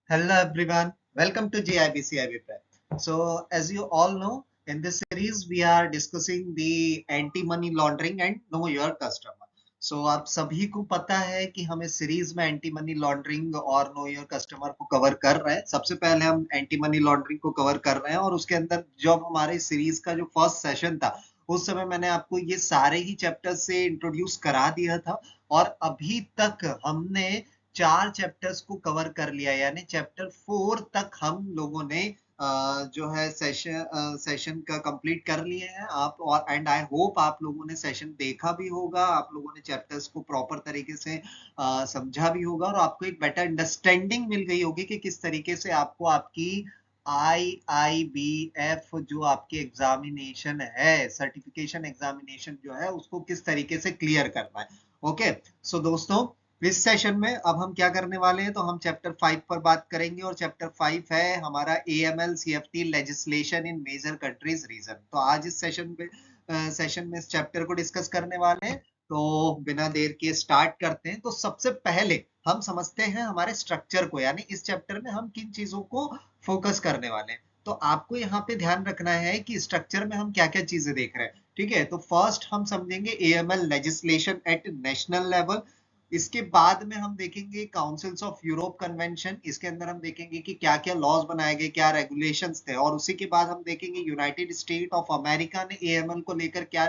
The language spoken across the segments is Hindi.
Hello everyone, welcome to GIBC IB Prep. So as you all know, in this series we are discussing the anti-money laundering and know your customer. So आप सभी को पता है कि हम इस सीरीज में एंटी मनी लॉन्ड्रिंग और नो योर कस्टमर को कवर कर रहे हैं। सबसे पहले हम एंटी मनी लॉन्ड्रिंग को कवर कर रहे हैं और उसके अंदर जब हमारे सीरीज का जो फर्स्ट सेशन था उस समय मैंने आपको ये सारे ही चैप्टर्स से इंट्रोड्यूस करा दिया था और अभी तक हमने 4 चैप्टर्स को कवर कर लिया, यानी चैप्टर 4 तक हम लोगों ने जो है सेशन का कंप्लीट कर लिए हैं आप। और एंड आई होप आप लोगों ने सेशन देखा भी होगा, आप लोगों ने चैप्टर्स को प्रॉपर तरीके से समझा भी होगा और आपको एक बेटर अंडरस्टैंडिंग मिल गई होगी कि किस तरीके से आपको आपकी IIBF जो आपकी एग्जामिनेशन है, सर्टिफिकेशन एग्जामिनेशन जो है, उसको किस तरीके से क्लियर करना है। ओके, सो दोस्तों इस सेशन में अब हम क्या करने वाले हैं, तो हम चैप्टर 5 पर बात करेंगे और चैप्टर 5 है हमारा AML CFT लेजिस्लेशन इन मेजर कंट्रीज रीजन। तो आज इस सेशन में इस चैप्टर को डिस्कस करने वाले हैं। तो बिना देर के स्टार्ट करते हैं। तो सबसे पहले हम समझते हैं हमारे स्ट्रक्चर को, यानी इस चैप्टर में हम किन चीजों को फोकस करने वाले हैं। तो आपको यहाँ पे ध्यान रखना है कि स्ट्रक्चर में हम क्या क्या चीजें देख रहे हैं। ठीक है, तो फर्स्ट हम समझेंगे AML legislation at national level. इसके बाद में हम देखेंगे काउंसिल्स ऑफ यूरोप कन्वेंशन। इसके अंदर हम देखेंगे कि क्या क्या लॉज बनाए गए, क्या रेगुलेशंस थे। और उसी के बाद हम देखेंगे यूनाइटेड स्टेट ऑफ अमेरिका ने AML को लेकर क्या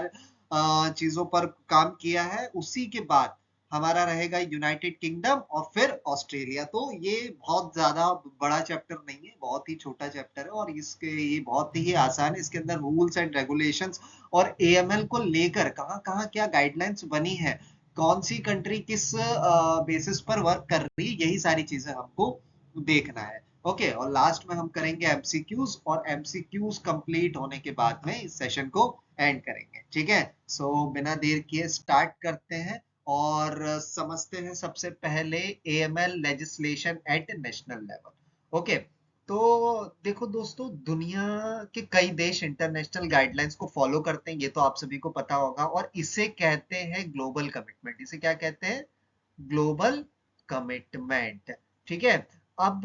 चीजों पर काम किया है। उसी के बाद हमारा रहेगा यूनाइटेड किंगडम और फिर ऑस्ट्रेलिया। तो ये बहुत ज्यादा बड़ा चैप्टर नहीं है, बहुत ही छोटा चैप्टर है और इसके ये बहुत ही आसान है। इसके अंदर रूल्स एंड रेगुलेशंस और AML को लेकर कहाँ कहाँ क्या गाइडलाइंस बनी है, कौन सी कंट्री किस बेसिस पर वर्क कर रही है, यही सारी चीजें हमको देखना है। ओके, और लास्ट में हम करेंगे MCQs और MCQs कंप्लीट होने के बाद में इस सेशन को एंड करेंगे। ठीक है, सो बिना देर किए स्टार्ट करते हैं और समझते हैं सबसे पहले AML legislation at national level. Okay, तो देखो दोस्तों, दुनिया के कई देश इंटरनेशनल गाइडलाइंस को फॉलो करते हैं, ये तो आप सभी को पता होगा, और इसे कहते हैं ग्लोबल कमिटमेंट। इसे क्या कहते हैं? Global commitment. ठीक है, अब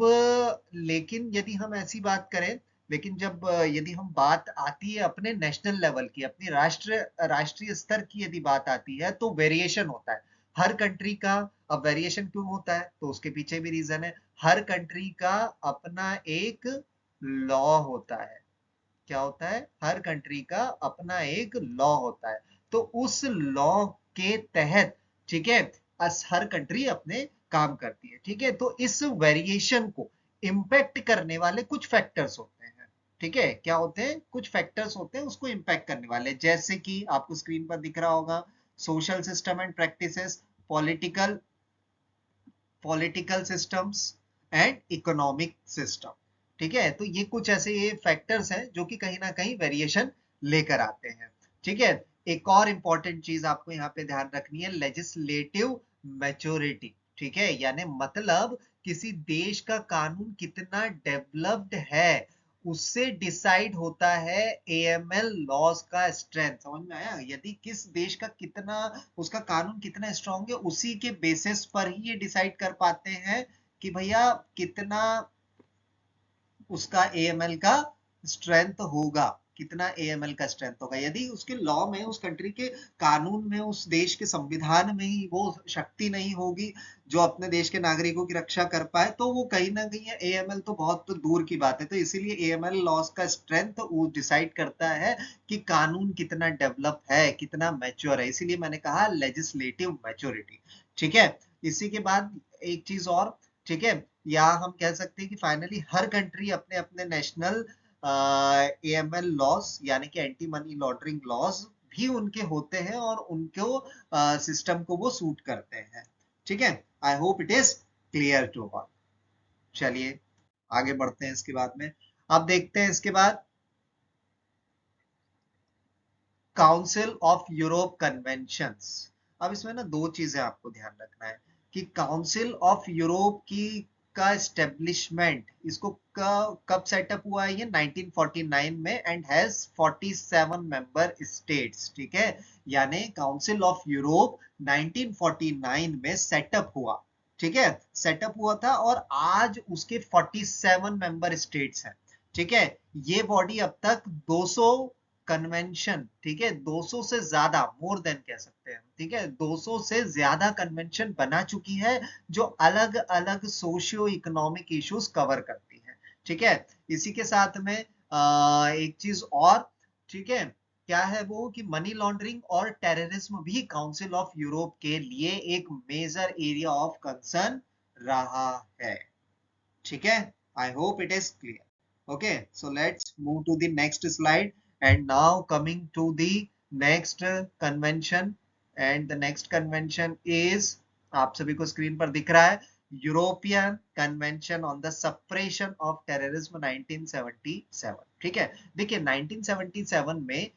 लेकिन यदि हम ऐसी बात करें, लेकिन जब यदि हम बात आती है अपने नेशनल लेवल की, अपनी राष्ट्रीय स्तर की यदि बात आती है, तो वेरिएशन होता है हर कंट्री का। अब वेरिएशन क्यों होता है, तो उसके पीछे भी रीजन है। हर कंट्री का अपना एक लॉ होता है। क्या होता है? हर कंट्री का अपना एक लॉ होता है। तो उस लॉ के तहत, ठीक है, हर कंट्री अपने काम करती है। ठीक है, तो इस वेरिएशन को इंपैक्ट करने वाले कुछ फैक्टर्स होते हैं। ठीक है, क्या होते हैं? कुछ फैक्टर्स होते हैं उसको इंपैक्ट करने वाले, जैसे कि आपको स्क्रीन पर दिख रहा होगा, social system and practices, political political systems and economic system. ठीक है, तो ये कुछ ऐसे ये फैक्टर्स हैं जो कि कहीं ना कहीं वेरिएशन लेकर आते हैं। ठीक है, एक और इंपॉर्टेंट चीज आपको यहाँ पे ध्यान रखनी है, लेजिस्लेटिव मैच्योरिटी। ठीक है, यानी मतलब किसी देश का कानून कितना डेवलप्ड है, उससे डिसाइड होता है AML लॉज का स्ट्रेंथ। समझ में आया? यदि किस देश का कितना, उसका कानून कितना स्ट्रांग है, उसी के बेसिस पर ही ये डिसाइड कर पाते हैं कि भैया कितना उसका AML का स्ट्रेंथ होगा, कितना AML का स्ट्रेंथ होगा। यदि उसके लॉ में, उस कंट्री के कानून में, उस देश के संविधान में ही वो शक्ति नहीं होगी जो अपने देश के नागरिकों की रक्षा कर पाए, तो वो कहीं ना कहीं AML तो बहुत दूर की बात है। तो इसीलिए AML लॉज का स्ट्रेंथ वो डिसाइड करता है कि कानून कितना डेवलप है, कितना मैच्योर है। इसीलिए मैंने कहा लेजिस्लेटिव मैच्योरिटी। ठीक है, इसी के बाद एक चीज और, ठीक है, या हम कह सकते हैं कि फाइनली हर कंट्री अपने अपने नेशनल AML लॉस, यानी कि एंटी मनी लॉन्ड्रिंग लॉस भी उनके होते हैं और उनको सिस्टम को वो सूट करते हैं। ठीक है, I hope it is clear to all. चलिए आगे बढ़ते हैं। इसके बाद में अब देखते हैं, इसके बाद काउंसिल ऑफ यूरोप कन्वेंशंस। अब इसमें ना दो चीजें आपको ध्यान रखना है कि काउंसिल ऑफ यूरोप की का एस्टेब्लिशमेंट, इसको कब सेटअप हुआ है? ये 1949 में एंड हैज 47 मेंबर स्टेट्स। ठीक है, यानी काउंसिल ऑफ यूरोप 1949 में सेटअप हुआ। ठीक है, सेटअप हुआ था और आज उसके 47 मेंबर स्टेट्स हैं। ठीक है, ये बॉडी अब तक 200 कन्वेंशन, ठीक है, 200 से ज्यादा, मोर देन कह सकते हैं, ठीक है, 200 से ज्यादा कन्वेंशन बना चुकी है जो अलग अलग सोशियो इकोनॉमिक इश्यूज कवर करती है। ठीक है, इसी के साथ में एक चीज और, ठीक है, क्या है वो कि मनी लॉन्ड्रिंग और टेररिज्म भी काउंसिल ऑफ यूरोप के लिए एक मेजर एरिया ऑफ कंसर्न रहा है। ठीक है, I hope it is clear. Okay, so let's move to the next slide and now coming to the next convention, and the next convention is, आप सभी को स्क्रीन पर दिख रहा है, European convention on the suppression of terrorism 1977। ठीक है, देखिए 1977 में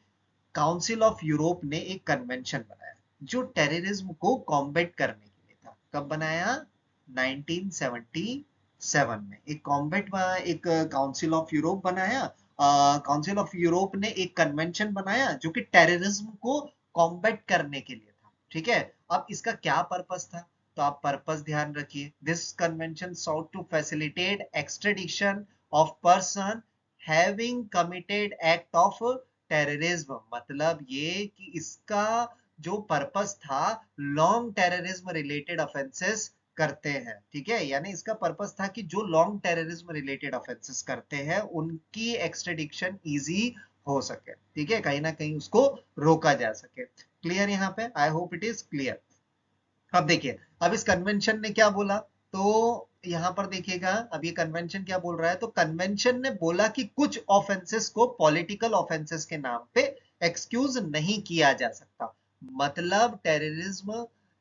काउंसिल ऑफ यूरोप ने एक कन्वेंशन बनाया जो टेररिज्म को कॉम्बैट करने के लिए था। कब बनाया? 1977 में एक कॉम्बैट, एक काउंसिल ऑफ यूरोप बनाया। काउंसिल ऑफ यूरोप ने एक कन्वेंशन बनाया जो कि टेररिज्म को कॉम्बैट करने के लिए था। ठीक है, अब इसका क्या पर्पस था, तो आप पर्पस ध्यान रखिए। This convention sought to facilitate extradition of person having committed act of terrorism, मतलब ये कि इसका जो पर्पस था, लॉन्ग टेररिज्म रिलेटेड ऑफेंसेस करते हैं। ठीक है, यानी इसका पर्पस था कि जो लॉन्ग टेररिज्म रिलेटेड ऑफेंसेस करते हैं उनकी एक्सट्रेडिक्शन इजी हो सके। ठीक है, कहीं ना कहीं उसको रोका जा सके। क्लियर यहाँ पे? आई होप इट इज क्लियर। अब देखिए, अब इस कन्वेंशन ने क्या बोला, तो यहां पर देखिएगा, अब ये कन्वेंशन क्या बोल रहा है, तो कन्वेंशन ने बोला कि कुछ ऑफेंसेस को पॉलिटिकल ऑफेंसेस के नाम पे एक्सक्यूज नहीं किया जा सकता। मतलब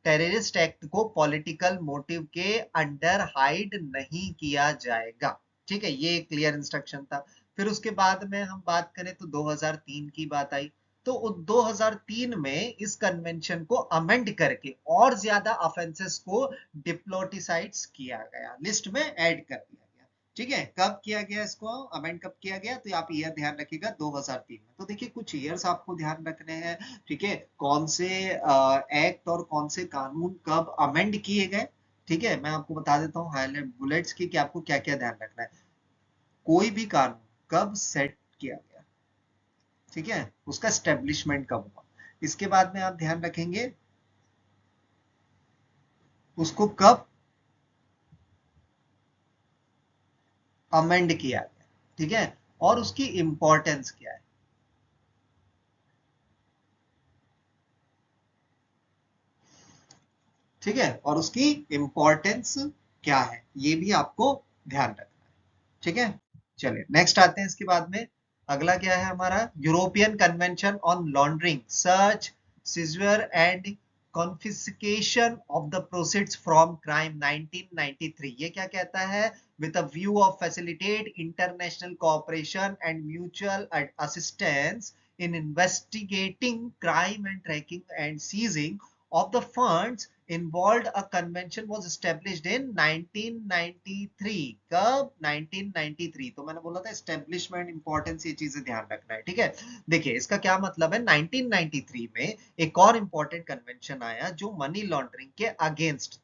टेररिस्ट एक्ट को पॉलिटिकल मोटिव के अंडर हाइड नहीं किया जाएगा। ठीक है, ये क्लियर इंस्ट्रक्शन था। फिर उसके बाद में हम बात करें तो 2003 की बात आई, तो 2003 में इस कन्वेंशन को अमेंड करके और ज्यादा ऑफेंसेस को डिप्लोटिसाइड्स किया गया, लिस्ट में ऐड कर दिया गया। ठीक है, कब किया गया इसको अमेंड, कब किया गया, तो आप ईयर ध्यान रखिएगा 2003 में। तो देखिए कुछ ईयर्स आपको ध्यान रखने हैं। ठीक है, कौन से एक्ट और कौन से कानून कब अमेंड किए गए। ठीक है, मैं आपको बता देता हूँ हाईलाइट बुलेट्स की कि आपको क्या क्या ध्यान रखना है। कोई भी कानून कब सेट किया गया, ठीक है, उसका स्टेब्लिशमेंट कब हुआ, इसके बाद में आप ध्यान रखेंगे उसको कब अमेंड किया गया। ठीक है, और उसकी इंपॉर्टेंस क्या है। ठीक है, और उसकी इंपॉर्टेंस क्या है, ये भी आपको ध्यान रखना है। ठीक है, चलिए नेक्स्ट आते हैं इसके बाद में। अगला क्या है हमारा, European convention on laundering, search, seizure and confiscation of the proceeds from crime 1993। ये क्या कहता है, with a view of facilitate international cooperation and mutual assistance in investigating crime and tracking and seizing of the funds involved, a convention was established in 1993। कब? 1993। तो मैंने बोला था एस्टेब्लिशमेंट, इंपॉर्टेंस, ये चीजें ध्यान रखना है। ठीक है, देखिए इसका क्या मतलब है, 1993 में एक और इंपॉर्टेंट कन्वेंशन आया जो मनी लॉन्ड्रिंग के अगेंस्ट।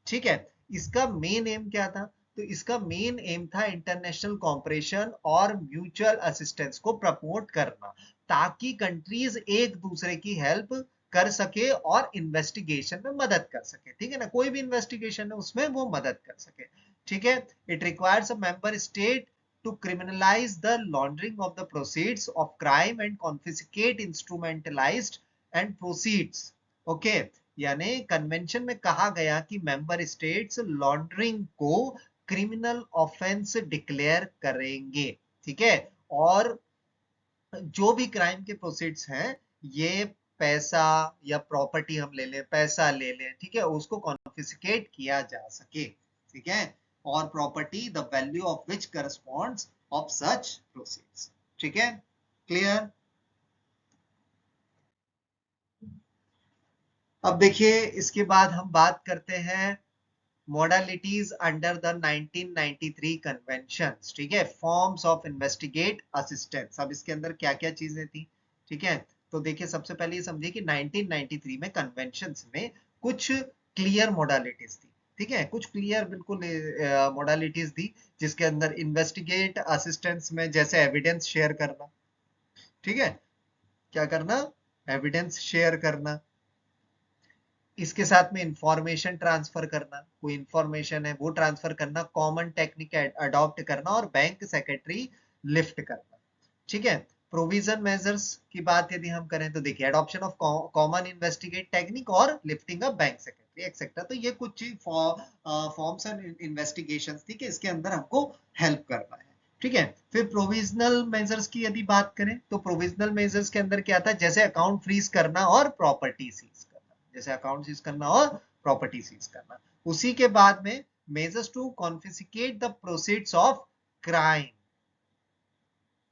ठीक है, इसका मेन एम क्या था, तो इसका मेन एम था इंटरनेशनल कॉपरेशन और म्यूचुअल असिस्टेंस को प्रमोट करना, ताकि कंट्रीज एक दूसरे की हेल्प कर सके और इन्वेस्टिगेशन में मदद कर सके। ठीक है ना, कोई भी इन्वेस्टिगेशन है उसमें वो मदद कर सके। ठीक है, it requires a member state to criminalize the laundering of the proceeds of crime and confiscate instrumentalized and proceeds। okay, यानी कन्वेंशन में कहा गया कि मेंबर स्टेट्स लॉन्ड्रिंग को क्रिमिनल ऑफेंस डिक्लेयर करेंगे। ठीक है, और जो भी क्राइम के प्रोसीड्स हैं, ये पैसा या प्रॉपर्टी हम ले लें, पैसा ले लें, ठीक है, उसको कॉन्फिस्केट किया जा सके। ठीक है, और property the value of which corresponds of such proceeds. ठीक है, क्लियर। अब देखिए इसके बाद हम बात करते हैं modalities under the 1993 conventions। ठीक है, forms of investigate assistance। अब इसके अंदर क्या क्या चीजें थी। ठीक है, तो देखिए सबसे पहले ये समझिए कि 1993 में कन्वेंशंस में कुछ क्लियर मोडालिटीज थी। ठीक है, कुछ क्लियर बिल्कुल मोडालिटीज दी, जिसके अंदर इन्वेस्टिगेट असिस्टेंस में जैसे एविडेंस शेयर करना, ठीक है, क्या करना, एविडेंस शेयर करना, इसके साथ में इंफॉर्मेशन ट्रांसफर करना, कोई इंफॉर्मेशन है वो ट्रांसफर करना, कॉमन टेक्निक अडॉप्ट करना और बैंक सेक्रेटरी लिफ्ट करना, ठीक है। प्रोविजन मेजर्स की बात यदि हम करें तो देखिए, adoption of common investigate technique और lifting a bank secretary etcetera, तो ये कुछ फॉर्म्स एंड इन्वेस्टिगेशन, ठीक है, इसके अंदर हमको हेल्प करना है, ठीक है। फिर प्रोविजनल मेजर्स की यदि बात करें तो प्रोविजनल मेजर्स के अंदर क्या था, जैसे अकाउंट फ्रीज करना और प्रॉपर्टी सीज करना, जैसे अकाउंट सीज करना और प्रॉपर्टी सीज करना। उसी के बाद में measures to confiscate the proceeds of crime,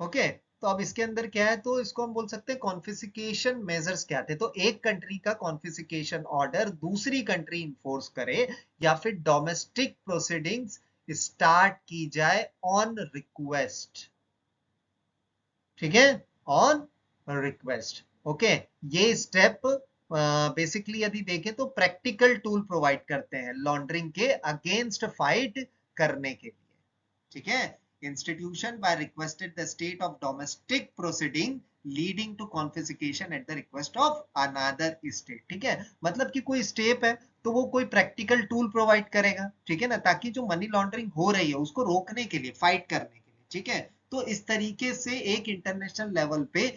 okay. तो अब इसके अंदर क्या है, तो इसको हम बोल सकते हैं कॉन्फिस्केशन मेजर्स क्या थे, तो एक कंट्री का कॉन्फिस्केशन ऑर्डर दूसरी कंट्री इन्फोर्स करे या फिर डोमेस्टिक प्रोसीडिंग्स स्टार्ट की जाए ऑन रिक्वेस्ट, ठीक है, ऑन रिक्वेस्ट, ओके। ये स्टेप बेसिकली यदि देखें तो प्रैक्टिकल टूल प्रोवाइड करते हैं लॉन्ड्रिंग के अगेंस्ट फाइट करने के लिए, ठीक है। Institution by requested the state of domestic proceeding leading to confiscation at the request of another state, ठीक है, मतलब कि कोई स्टेप है तो वो कोई प्रैक्टिकल टूल प्रोवाइड करेगा, ठीक है ना, ताकि जो मनी लॉन्ड्रिंग हो रही है उसको रोकने के लिए, फाइट करने के लिए, ठीक है। तो इस तरीके से एक इंटरनेशनल लेवल पे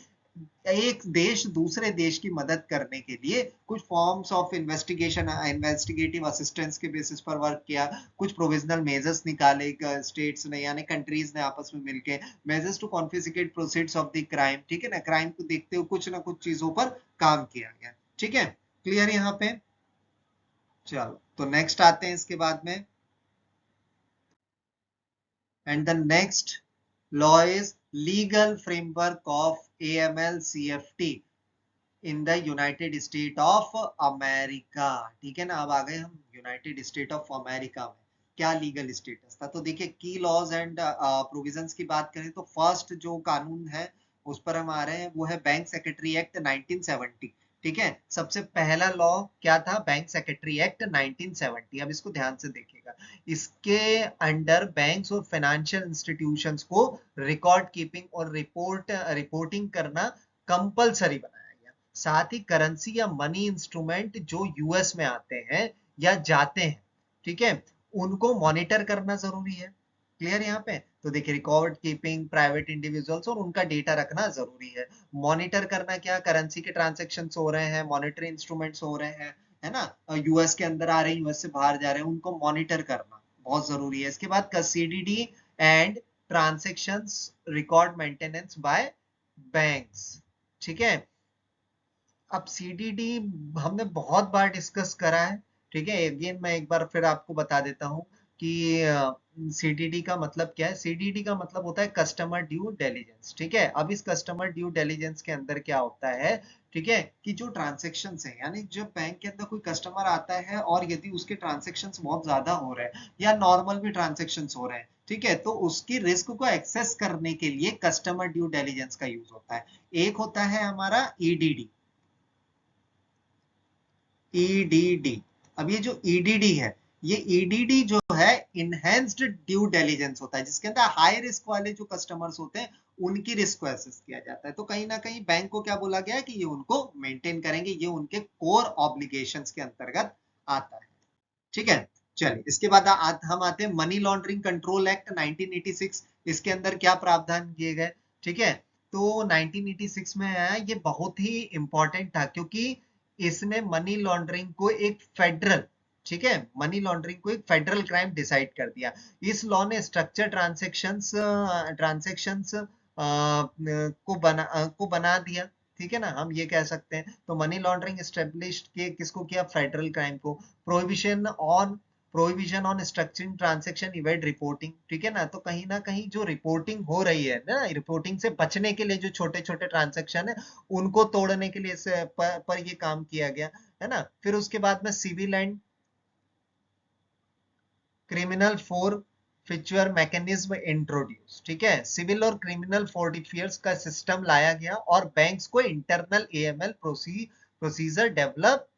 एक देश दूसरे देश की मदद करने के लिए कुछ forms of investigation, investigative assistance के बेसिस पर वर्क किया, कुछ प्रोविजनल मेजर्स निकाले स्टेट्स ने यानी कंट्रीज ने आपस में मिलके, measures to confiscate proceeds of the crime, ठीक है ना, क्राइम को देखते हुए कुछ ना कुछ चीजों पर काम किया गया, ठीक है, क्लियर यहाँ पे। चलो तो नेक्स्ट आते हैं इसके बाद में, and the next law is legal framework of AML CFT in the United state of America, ठीक है ना। अब आ गए हम यूनाइटेड स्टेट ऑफ अमेरिका में, क्या लीगल स्टेटस था, तो देखिए की लॉज एंड प्रोविजंस की बात करें तो फर्स्ट जो कानून है उस पर हम आ रहे हैं, वो है बैंक सेक्रेटरी एक्ट 1970, ठीक है। सबसे पहला लॉ क्या था, बैंक सेक्रेटरी एक्ट 1970। अब इसको ध्यान से देखिएगा, इसके अंडर बैंक्स और फाइनेंशियल इंस्टीट्यूशंस को रिकॉर्ड कीपिंग और रिपोर्टिंग करना कंपलसरी बना, साथ ही करेंसी या मनी इंस्ट्रूमेंट जो यूएस में आते हैं या जाते हैं, ठीक है, उनको मॉनिटर करना जरूरी है, क्लियर यहाँ पे। तो देखिए, रिकॉर्ड कीपिंग प्राइवेट इंडिविजुअल्स और उनका डेटा रखना जरूरी है, मॉनिटर करना, क्या करेंसी के ट्रांजेक्शन हो रहे हैं, मॉनिटरी इंस्ट्रूमेंट्स हो रहे हैं, है ना, यूएस के अंदर आ रहे हैं, यूएस से बाहर जा रहे हैं, उनको मॉनिटर करना बहुत जरूरी है। इसके बाद CDD and transactions record maintenance bye banks, ठीक है। अब सीडीडी हमने बहुत बार डिस्कस करा है, ठीक है, अगेन मैं एक बार फिर आपको बता देता हूँ कि सीडीडी का मतलब क्या है। सीडीडी का मतलब होता है कस्टमर ड्यू डिलिजेंस, ठीक है। अब इस कस्टमर ड्यू डिलिजेंस के अंदर क्या होता है, ठीक है, कि जो ट्रांजेक्शन है, यानी जब बैंक के अंदर कोई कस्टमर आता है और यदि उसके ट्रांजेक्शन बहुत ज्यादा हो रहे हैं या नॉर्मल भी ट्रांजेक्शन हो रहे हैं, ठीक है, तो उसकी रिस्क को एक्सेस करने के लिए कस्टमर ड्यू डिलिजेंस का यूज होता है। एक होता है हमारा ईडीडी, ईडीडी। अब ये जो ईडीडी है, ये ईडीडी जो है इनहेंस्ड ड्यू डिलिजेंस होता है, जिसके अंदर हाई रिस्क वाले जो कस्टमर्स होते हैं उनकी रिस्क को एसेस किया जाता है। तो कहीं ना कहीं बैंक को क्या बोला गया है कि ये उनको मेंटेन करेंगे, ये उनके कोर ऑब्लिगेशंस के अंतर्गत आता है, ठीक है। चलिए इसके बाद हम आते हैं मनी लॉन्ड्रिंग कंट्रोल एक्ट 1986। इसके अंदर क्या प्रावधान किए गए, ठीक है, तो 1986 में आया, ये बहुत ही इंपॉर्टेंट था क्योंकि इसने मनी लॉन्ड्रिंग को एक फेडरल, ठीक है, मनी लॉन्ड्रिंग को एक फेडरल क्राइम डिसाइड कर दिया। इस लॉ ने स्ट्रक्चर ट्रांसेक्शंस को बना दिया, ठीक है ना, हम ये कह सकते हैं। तो मनी लॉन्ड्रिंग एस्टेब्लिश के किसको किया, फेडरल क्राइम को। Prohibition on structuring transaction event reporting, ठीक है ना, तो कहीं ना कहीं जो रिपोर्टिंग हो रही है ना, रिपोर्टिंग से बचने के लिए जो छोटे छोटे ट्रांजैक्शन है उनको तोड़ने के लिए पर ये काम किया गया, है ना। फिर उसके बाद में civil and criminal forfeiture mechanism introduce, ठीक है, सिविल और क्रिमिनल फोर्टिफियर्स का सिस्टम लाया गया और बैंक्स को इंटरनल एएमएल प्रोसीजर डेवलप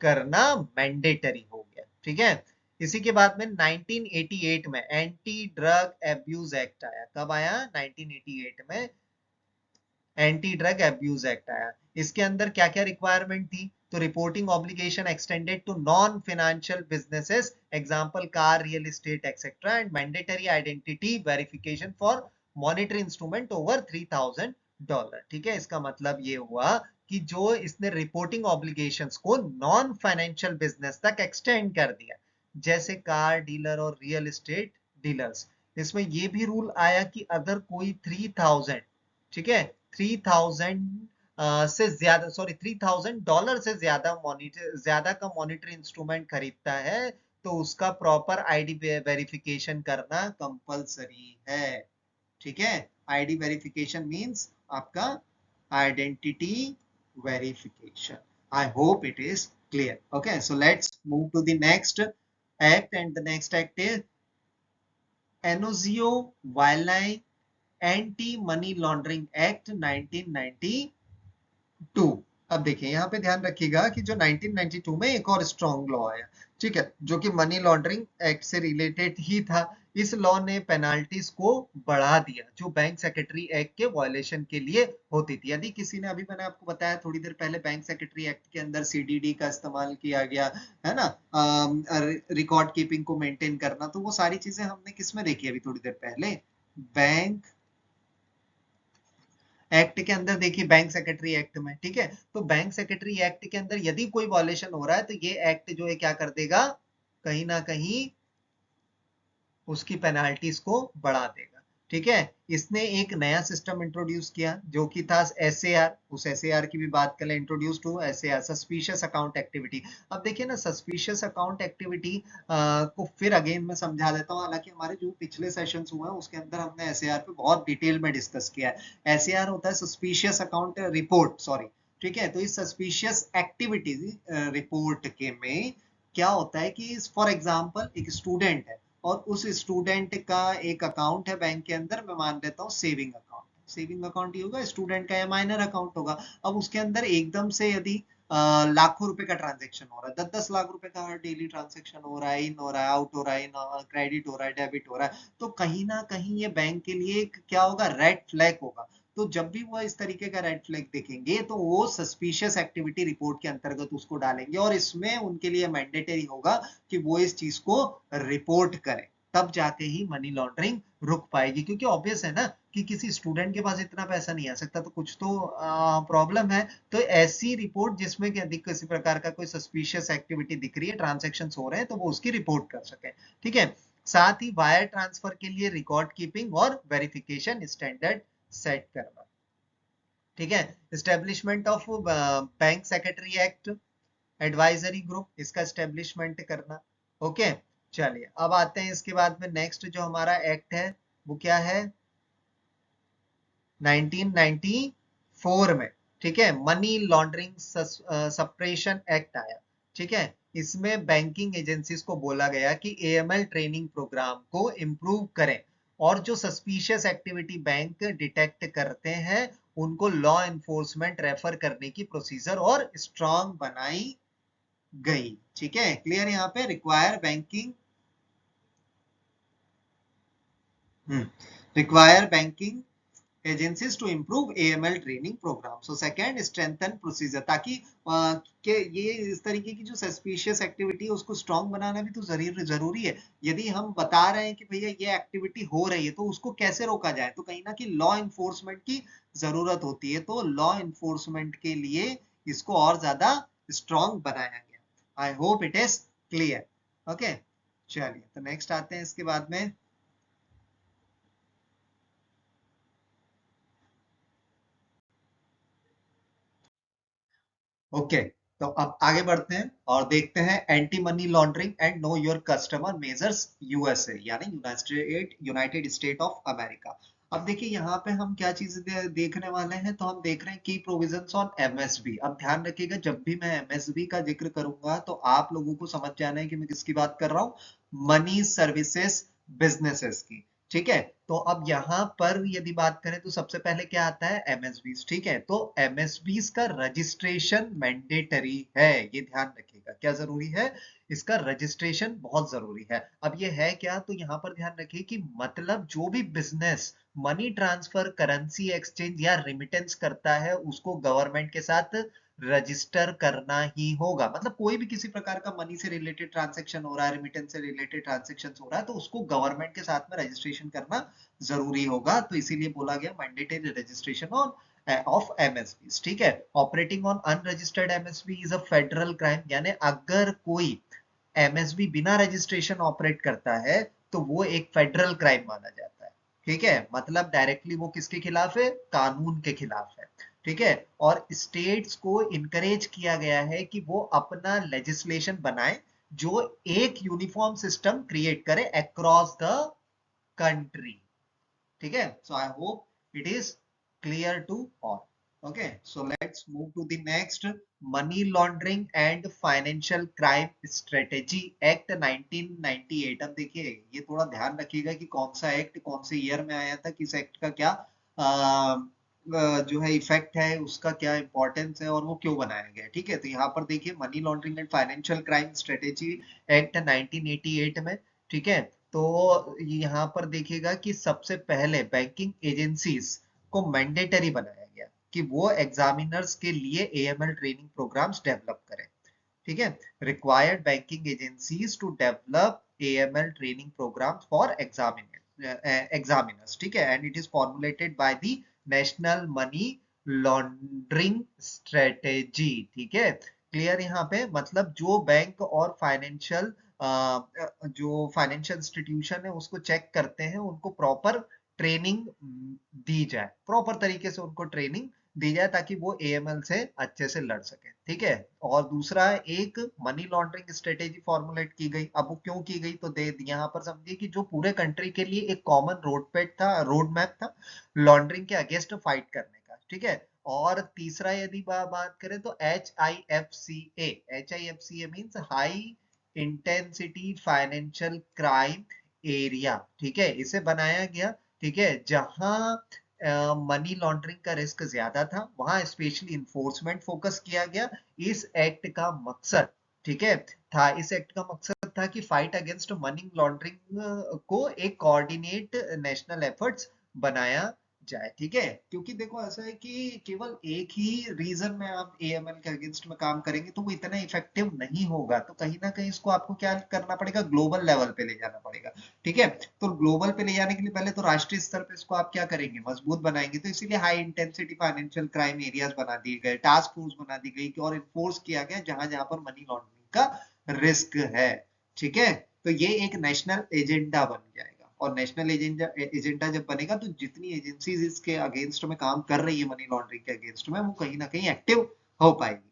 करना मैंडेटरी हो गया। ठीक है, इसी के बाद में 1988 में एंटी ड्रग एब्यूज एक्ट आया। कब आया? 1988 में एंटी ड्रग एब्यूज एक्ट आया। इसके अंदर क्या क्या रिक्वायरमेंट थी? तो reporting obligation extended to non financial businesses, example car, real estate etcetera, and mandatory identity verification for monetary instrument over $3,000। ठीक है, इसका मतलब ये हुआ कि जो इसने रिपोर्टिंग ऑब्लिगेशंस को नॉन फाइनेंशियल बिजनेस तक एक्सटेंड कर दिया, जैसे कार डीलर और रियल एस्टेट डीलर्स। इसमें ये भी रूल आया कि अगर कोई 3000, ठीक है, 3000 से ज्यादा, सॉरी $3,000 से ज्यादा ज्यादा का मॉनिटरी इंस्ट्रूमेंट खरीदता है तो उसका प्रॉपर आईडी वेरिफिकेशन करना कंपलसरी है। ठीक है, आईडी वेरिफिकेशन मींस आपका identity verification. I hope it is clear. Okay, so let's move to the next act, and the next act is Annunzio Wylie anti money laundering act 1992। अब देखिए यहाँ पे ध्यान रखिएगा कि जो 1992 में एक और स्ट्रॉन्ग लॉ आया, ठीक है, जो कि मनी लॉन्ड्रिंग एक्ट से रिलेटेड ही था। इस लॉ ने पेनाल्टीज को बढ़ा दिया जो बैंक सेक्रेटरी एक्ट के वायलेशन के लिए होती थी। यदि किसी ने, अभी मैंने आपको बताया थोड़ी देर पहले, बैंक सेक्रेटरी एक्ट के अंदर सीडीडी का इस्तेमाल किया गया है ना, रिकॉर्ड कीपिंग को मेंटेन करना, तो वो सारी चीजें हमने किसमें देखी अभी थोड़ी देर पहले? बैंक एक्ट के अंदर देखिए, बैंक सेक्रेटरी एक्ट में। ठीक है, तो बैंक सेक्रेटरी एक्ट के अंदर यदि कोई वॉयलेशन हो रहा है तो ये एक्ट जो है क्या कर देगा? कहीं ना कहीं उसकी पेनाल्टीज को बढ़ा देगा। ठीक है, इसने एक नया सिस्टम इंट्रोड्यूस किया जो कि था एसएआर। उस एसएआर की भी बात करें, introduce to SAR, suspicious account activity. अब देखिए ना, सस्पिशियस अकाउंट एक्टिविटी को फिर अगेन मैं समझा देता हूँ। हालांकि हमारे जो पिछले सेशंस हुए हैं उसके अंदर हमने एसएआर पे बहुत डिटेल में डिस्कस किया है। एसएआर होता है सस्पिशियस अकाउंट रिपोर्ट, सॉरी। ठीक है, तो इस सस्पिशियस एक्टिविटी रिपोर्ट के में क्या होता है कि फॉर एग्जाम्पल एक स्टूडेंट है और उस स्टूडेंट का एक अकाउंट है बैंक के अंदर, मैं मान लेता हूँ सेविंग अकाउंट। सेविंग अकाउंट ही होगा स्टूडेंट का, या माइनर अकाउंट होगा। अब उसके अंदर एकदम से यदि लाखों रुपए का ट्रांजेक्शन हो रहा है, 10-10 लाख रुपए का हर डेली ट्रांजेक्शन हो रहा है, इन हो रहा है, आउट हो रहा है, क्रेडिट हो रहा है, डेबिट हो रहा है, तो कहीं ना कहीं ये बैंक के लिए क्या होगा? रेड फ्लैग होगा। तो जब भी वो इस तरीके का रेड फ्लैग देखेंगे तो वो सस्पिशियस एक्टिविटी रिपोर्ट के अंतर्गत उसको डालेंगे, और इसमें उनके लिए मैंडेटरी होगा कि वो इस चीज को रिपोर्ट करें, तब जाके ही मनी लॉन्ड्रिंग रुक पाएगी। क्योंकि ऑब्वियस है ना कि किसी स्टूडेंट के पास इतना पैसा नहीं आ सकता, तो कुछ तो प्रॉब्लम है। तो ऐसी रिपोर्ट जिसमें कि अधिक किसी प्रकार का कोई सस्पिशियस एक्टिविटी दिख रही है, ट्रांजेक्शन हो रहे हैं, तो वो उसकी रिपोर्ट कर सके। ठीक है, साथ ही वायर ट्रांसफर के लिए रिकॉर्ड कीपिंग और वेरिफिकेशन स्टैंडर्ड सेट करना। ठीक है, establishment of bank secretary act, advisory group, इसका एस्टेब्लिशमेंट करना। ओके, चलिए अब आते हैं इसके बाद में नेक्स्ट जो हमारा एक्ट है वो क्या है? 1994 में, ठीक है, मनी लॉन्ड्रिंग सप्रेशन एक्ट आया। ठीक है, इसमें बैंकिंग एजेंसीज को बोला गया कि एएमएल ट्रेनिंग प्रोग्राम को इम्प्रूव करें, और जो सस्पिशियस एक्टिविटी बैंक डिटेक्ट करते हैं उनको लॉ एनफोर्समेंट रेफर करने की प्रोसीजर और स्ट्रॉन्ग बनाई गई। ठीक है, क्लियर? यहाँ पे require banking, require banking agencies to improve AML training program. So second, strengthen procedure, ताकि के ये इस तरीके की जो सस्पिशियस एक्टिविटी है उसको स्ट्रॉन्ग बनाना भी तो जरूरी है। यदि हम बता रहे हैं कि भैया ये एक्टिविटी हो रही है तो उसको कैसे रोका जाए, तो कहीं ना कहीं लॉ इन्फोर्समेंट की जरूरत होती है। तो लॉ इन्फोर्समेंट के लिए इसको और ज्यादा स्ट्रॉन्ग बनाया गया। आई hope it is clear. Okay, चलिए तो नेक्स्ट आते हैं इसके बाद में। ओके, तो अब आगे बढ़ते हैं और देखते हैं anti money laundering and know your customer measures USA, यानी यूनाइटेड स्टेट ऑफ अमेरिका। अब देखिए यहाँ पे हम क्या चीज देखने वाले हैं, तो हम देख रहे हैं की प्रोविजंस ऑन एमएसबी। अब ध्यान रखिएगा, जब भी मैं एमएसबी का जिक्र करूंगा तो आप लोगों को समझ जाना है कि मैं किसकी बात कर रहा हूँ, मनी सर्विसेज बिजनेसेस की। ठीक है, तो अब यहाँ पर यदि बात करें तो सबसे पहले क्या आता है? एमएसबीज। ठीक है, तो एमएसबीज का रजिस्ट्रेशन मैंडेटरी है, ये ध्यान रखिएगा। पड़ेगा। क्या जरूरी है? इसका रजिस्ट्रेशन बहुत जरूरी है। अब ये है क्या, तो यहाँ पर ध्यान रखिए कि मतलब जो भी business money transfer, currency exchange या रिमिटेंस करता है उसको गवर्नमेंट के साथ रजिस्टर करना ही होगा। मतलब कोई भी किसी प्रकार का मनी से रिलेटेड ट्रांजैक्शन हो रहा है, रेमिटेंस से रिलेटेड ट्रांजैक्शन हो रहा है, तो उसको गवर्नमेंट के साथ में रजिस्ट्रेशन करना जरूरी होगा। तो इसीलिए बोला गया mandatory registration on off MSB. ठीक है। Operating on unregistered MSB is a federal crime, यानी अगर कोई एमएसबी बिना रजिस्ट्रेशन ऑपरेट करता है तो वो एक फेडरल क्राइम माना जाता है। ठीक है। मतलब डायरेक्टली वो किसके खिलाफ है? कानून के खिलाफ है। ठीक है। और स्टेट्स को इनकरेज किया गया है कि वो अपना लेजिस्लेशन बनाए जो एक यूनिफॉर्म सिस्टम क्रिएट करे अक्रॉस द कंट्री। ठीक है। So I hope it is clear to all. Okay, so let's move to the next, money laundering and financial crime strategy act 1998। अब देखिए ये थोड़ा ध्यान रखिएगा कि कौन सा एक्ट कौन से ईयर में आया था, किस एक्ट का क्या जो है इफेक्ट है, उसका क्या इंपॉर्टेंस है और वो क्यों बनाया गया। ठीक है। तो यहाँ पर देखिए money laundering and financial crime strategy act 1988 में। ठीक है। तो यहाँ पर देखिएगा कि सबसे पहले बैंकिंग एजेंसीज को मैंडेटरी बनाया गया कि वो एग्जामिनर्स के लिए एएमएल ट्रेनिंग प्रोग्राम्स डेवलप करें। ठीक है। Required banking agencies to develop AML training programs for examiners. ठीक है। And it is formulated by the national money laundering strategy. ठीक है। क्लियर यहाँ पे? मतलब जो बैंक और फाइनेंशियल जो फाइनेंशियल इंस्टीट्यूशन है उसको चेक करते हैं, उनको प्रॉपर ट्रेनिंग दी जाए, प्रॉपर तरीके से उनको ट्रेनिंग दी जाए ताकि वो एएमएल से अच्छे से लड़ सके। ठीक है। और दूसरा, एक मनी लॉन्ड्रिंग स्ट्रेटेजी फॉर्मुलेट की गई। अब वो क्यों की गई, तो दे यहाँ पर समझिए कि जो पूरे कंट्री के लिए एक कॉमन रोड मैप था लॉन्ड्रिंग के अगेंस्ट फाइट करने का। ठीक है। और तीसरा यदि बात करें तो HIFCA means high intensity financial crime area. ठीक है। इसे बनाया गया। ठीक है। जहां मनी लॉन्ड्रिंग का रिस्क ज्यादा था वहां स्पेशली इन्फोर्समेंट फोकस किया गया। इस एक्ट का मकसद, ठीक है, इस एक्ट का मकसद था कि फाइट अगेंस्ट मनी लॉन्ड्रिंग को एक कोऑर्डिनेट नेशनल एफर्ट्स बनाया जाए। ठीक है। क्योंकि देखो ऐसा है कि केवल एक ही रीजन में आप एएमएल के अगेंस्ट में काम करेंगे तो वो इतना इफेक्टिव नहीं होगा। तो कहीं ना कहीं इसको आपको क्या करना पड़ेगा, ग्लोबल लेवल पे ले जाना पड़ेगा। ठीक है। तो ग्लोबल पे ले जाने के लिए पहले तो राष्ट्रीय स्तर पे इसको आप क्या करेंगे, मजबूत बनाएंगे। तो इसीलिए high intensity financial crime areas बना दिए गए, टास्क फोर्स बना दी गई और इन्फोर्स किया गया जहां जहां पर मनी लॉन्ड्रिंग का रिस्क है। ठीक है। तो ये एक नेशनल एजेंडा बन जाएगा और नेशनल एजेंडा जब बनेगा तो जितनी एजेंसीज इसके अगेंस्ट में काम कर रही है मनी लॉन्ड्रिंग के अगेंस्ट में, वो कहीं ना कहीं एक्टिव हो पाएगी।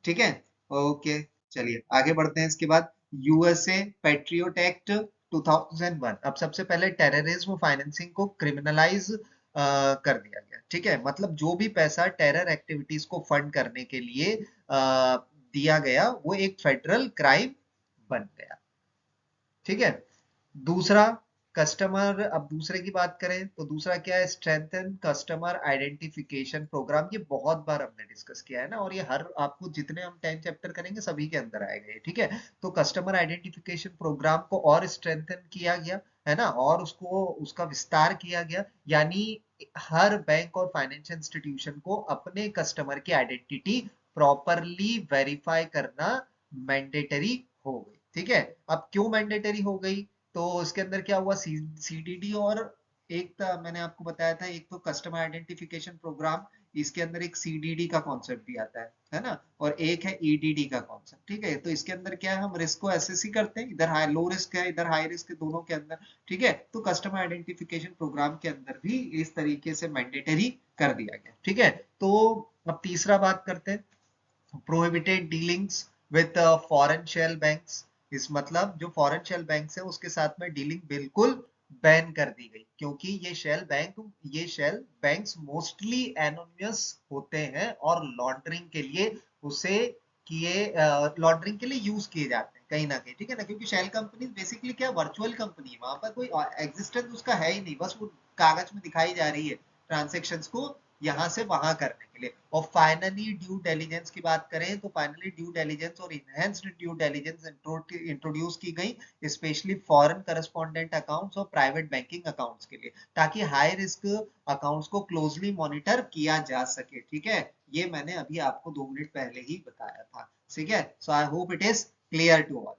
ठीक है। ओके, चलिए आगे बढ़ते हैं। इसके बाद यूएसए पैट्रियोट एक्ट 2001। अब सबसे पहले टेररिज्म फाइनेंसिंग को क्रिमिनलाइज कर दिया गया। ठीक है। मतलब जो भी पैसा टेरर एक्टिविटीज को फंड करने के लिए दिया गया वो एक फेडरल क्राइम बन गया। ठीक है। दूसरा, कस्टमर, अब दूसरे की बात करें तो दूसरा क्या है, स्ट्रेंथन कस्टमर आइडेंटिफिकेशन प्रोग्राम। ये बहुत बार हमने डिस्कस किया है ना, और ये हर आपको जितने हम 10 चैप्टर करेंगे सभी के अंदर आएगा ये। ठीक है। तो कस्टमर आइडेंटिफिकेशन प्रोग्राम को और स्ट्रेंथन किया गया है ना, और उसको उसका विस्तार किया गया। यानी हर बैंक और फाइनेंशियल इंस्टीट्यूशन को अपने कस्टमर की आइडेंटिटी प्रॉपरली वेरीफाई करना मैंडेटरी हो गई। ठीक है। अब क्यों मैंडेटरी हो गई, तो इसके अंदर क्या हुआ, सीडीडी और एक था, मैंने आपको बताया था, एक तो कस्टमर आइडेंटिफिकेशन प्रोग्राम, इसके अंदर एक सीडीडी का कॉन्सेप्ट भी आता है ना, और एक है ईडीडी का कॉन्सेप्ट। ठीक है। तो इसके अंदर क्या है, हम रिस्क को एसेस ही करते हैं, इधर हाई लो रिस्क है इधर हाई रिस्क है, दोनों के अंदर। ठीक है। तो कस्टमर आइडेंटिफिकेशन प्रोग्राम के अंदर भी इस तरीके से मैंडेटरी कर दिया गया। ठीक है। तो अब तीसरा बात करते हैं, prohibited dealings with foreign shell banks. इस मतलब जो फॉरेन शेल बैंक्स है उसके साथ में डीलिंग बिल्कुल बैन कर दी गई, क्योंकि ये शेल बैंक्स मोस्टली एनोनिमस होते हैं और लॉन्ड्रिंग के लिए उसे लॉन्ड्रिंग के लिए यूज किए जाते हैं कहीं ना कहीं। ठीक है ना, क्योंकि शेल कंपनी बेसिकली क्या, वर्चुअल कंपनी है, वहां पर कोई एग्जिस्टेंस उसका है ही नहीं, बस वो कागज में दिखाई जा रही है ट्रांजेक्शन्स को यहाँ से वहां करने के लिए। और फाइनली ड्यू डिलिजेंस की बात करें तो फाइनली ड्यू डिलिजेंस और इनहेंस्ड ड्यू डिलिजेंस इंट्रोड्यूस की गई स्पेशली फॉरेन करस्पॉन्डेंट अकाउंट्स और प्राइवेट बैंकिंग अकाउंट्स के लिए, ताकि हाई रिस्क अकाउंट्स को क्लोजली मॉनिटर किया जा सके। ठीक है, ये मैंने अभी आपको 2 मिनट पहले ही बताया था। ठीक है, so I hope it is clear to all.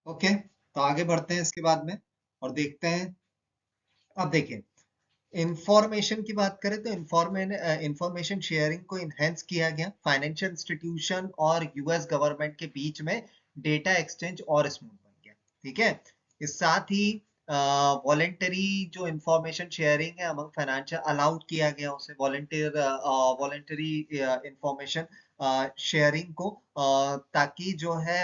Okay, तो आगे बढ़ते हैं इसके बाद में और देखते हैं। अब देखिए, इंफॉर्मेशन की बात करें तो इंफॉर्मेशन शेयरिंग को इनहेंस किया गया फाइनेंशियल इंस्टीट्यूशन और यूएस गवर्नमेंट के बीच में। डेटा एक्सचेंज और स्मूथ बन गया। ठीक है, इस साथ ही वॉलेंटरी जो इंफॉर्मेशन शेयरिंग है अमंग फाइनेंशियल अलाउड किया गया उसे वॉलेंटरी इंफॉर्मेशन शेयरिंग को, ताकि जो है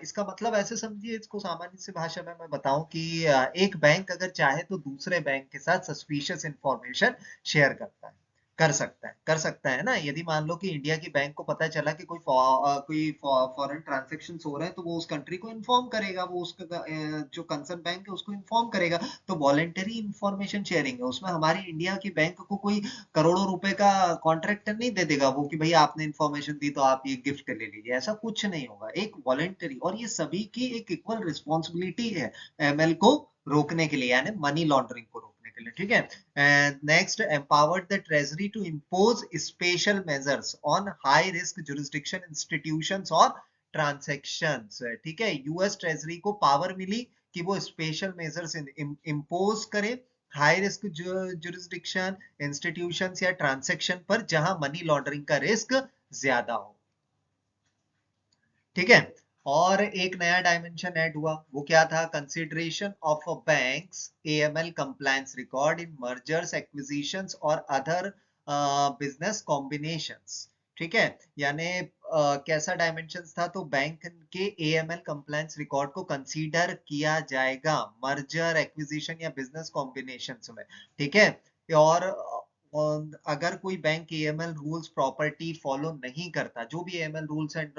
इसका मतलब ऐसे समझिए, इसको सामान्य से भाषा में मैं बताऊं कि एक बैंक अगर चाहे तो दूसरे बैंक के साथ सस्पिशियस इंफॉर्मेशन शेयर करता है, कर सकता है ना। यदि मान लो कि इंडिया की बैंक को पता चला कि कोई फॉरेन ट्रांजेक्शन हो रहे हैं, तो वो उस कंट्री को इन्फॉर्म करेगा, वो उसका जो कंसर्न बैंक है उसको इन्फॉर्म करेगा। तो वॉलेंटरी इंफॉर्मेशन शेयरिंग है, उसमें हमारी इंडिया की बैंक को कोई करोड़ों रुपए का कॉन्ट्रैक्ट नहीं दे देगा वो कि भाई आपने इंफॉर्मेशन दी तो आप ये गिफ्ट ले लीजिए, ऐसा कुछ नहीं होगा। एक वॉलेंटरी, और ये सभी की एक इक्वल रिस्पॉन्सिबिलिटी है एमएल को रोकने के लिए, यानी मनी लॉन्ड्रिंग को रोकने के लिए। ठीक है, and next empowered the treasury to impose special measures on high risk jurisdiction institutions और transactions। ठीक है, यूएस ट्रेजरी को पावर मिली कि वो स्पेशल मेजर्स इम्पोज करे हाई रिस्क जुरिस्डिक्शन इंस्टीट्यूशंस या ट्रांसेक्शन पर जहां मनी लॉन्ड्रिंग का रिस्क ज्यादा हो। ठीक है, और एक नया डायमेंशन ऐड हुआ, वो क्या था? Consideration of a banks AML compliance record in mergers acquisitions और अदर बिजनेस कॉम्बिनेशंस। ठीक है, यानी कैसा डायमेंशन था? तो बैंक के एएमएल कंप्लायंस रिकॉर्ड को कंसीडर किया जाएगा मर्जर एक्विजिशन या बिजनेस कॉम्बिनेशंस में। ठीक है, और अगर कोई bank AML rules property follow नहीं करता, जो भी एएमएल रूल्स एंड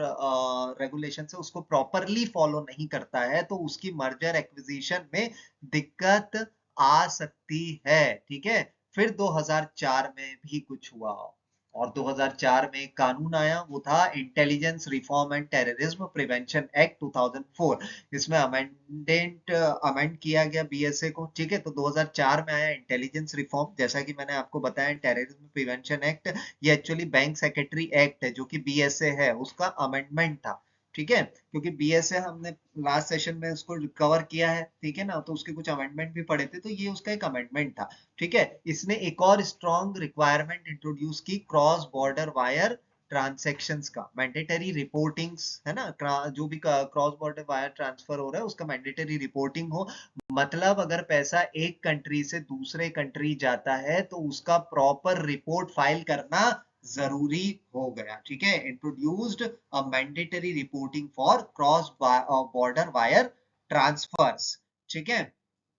रेगुलेशंस है उसको प्रॉपरली फॉलो नहीं करता है, तो उसकी मर्जर एक्विजिशन में दिक्कत आ सकती है। ठीक है, फिर 2004 में भी कुछ हुआ, और 2004 में एक कानून आया, वो था intelligence reform and terrorism prevention act 2004। इसमें अमेंड किया गया बीएसए को। ठीक है, तो 2004 में आया इंटेलिजेंस रिफॉर्म, जैसा कि मैंने आपको बताया टेररिज्म प्रिवेंशन एक्ट, ये एक्चुअली बैंक सेक्रेटरी एक्ट है जो कि बीएसए है, उसका अमेंडमेंट था। ठीक है, क्योंकि बीएसए हमने लास्ट सेशन में उसको कवर किया है, ठीक है ना, तो उसके कुछ अमेंडमेंट भी पड़े थे, तो ये उसका एक अमेंडमेंट था। ठीक है, इसने एक और स्ट्रॉन्ग रिक्वायरमेंट इंट्रोड्यूस की, क्रॉस बॉर्डर वायर ट्रांसेक्शंस का मैंडेटरी रिपोर्टिंग्स, है ना, जो भी क्रॉस बॉर्डर वायर ट्रांसफर हो रहा है उसका मैंडेटरी रिपोर्टिंग हो। मतलब अगर पैसा एक कंट्री से दूसरे कंट्री जाता है तो उसका प्रॉपर रिपोर्ट फाइल करना जरूरी हो गया। ठीक है, introduced a mandatory reporting for cross border wire transfers. ठीक है,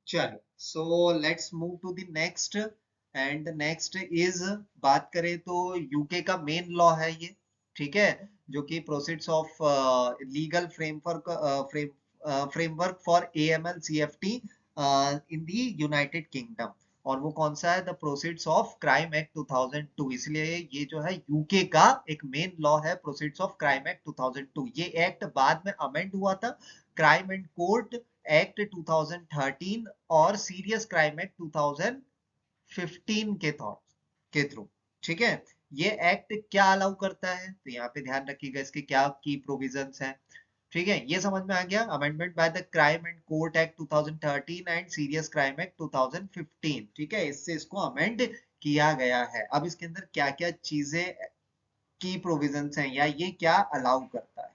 चलो, so let's move to the next. And next is, बात करें तो यूके का मेन लॉ है ये। ठीक है, जो कि proceeds of legal framework for AML CFT in the United kingdom. और वो कौन सा है? The proceeds of crime act 2002। इसलिए ये जो है यूके का एक मेन लॉ है, प्रोसीड्स ऑफ क्राइम एक्ट 2002। ये एक्ट बाद में अमेंड हुआ था क्राइम एंड कोर्ट एक्ट 2013 और सीरियस क्राइम एक्ट 2015 के थ्रू। ठीक है, ये एक्ट क्या अलाउ करता है, तो यहाँ पे ध्यान रखिएगा इसके क्या की प्रोविजंस हैं। ठीक है, ये समझ में आ गया, amendment by the crime and court act 2013 and serious crime act 2015। ठीक है, इससे इसको अमेंड किया गया है। अब इसके अंदर क्या क्या चीजें की प्रोविजंस हैं या ये क्या अलाउ करता है,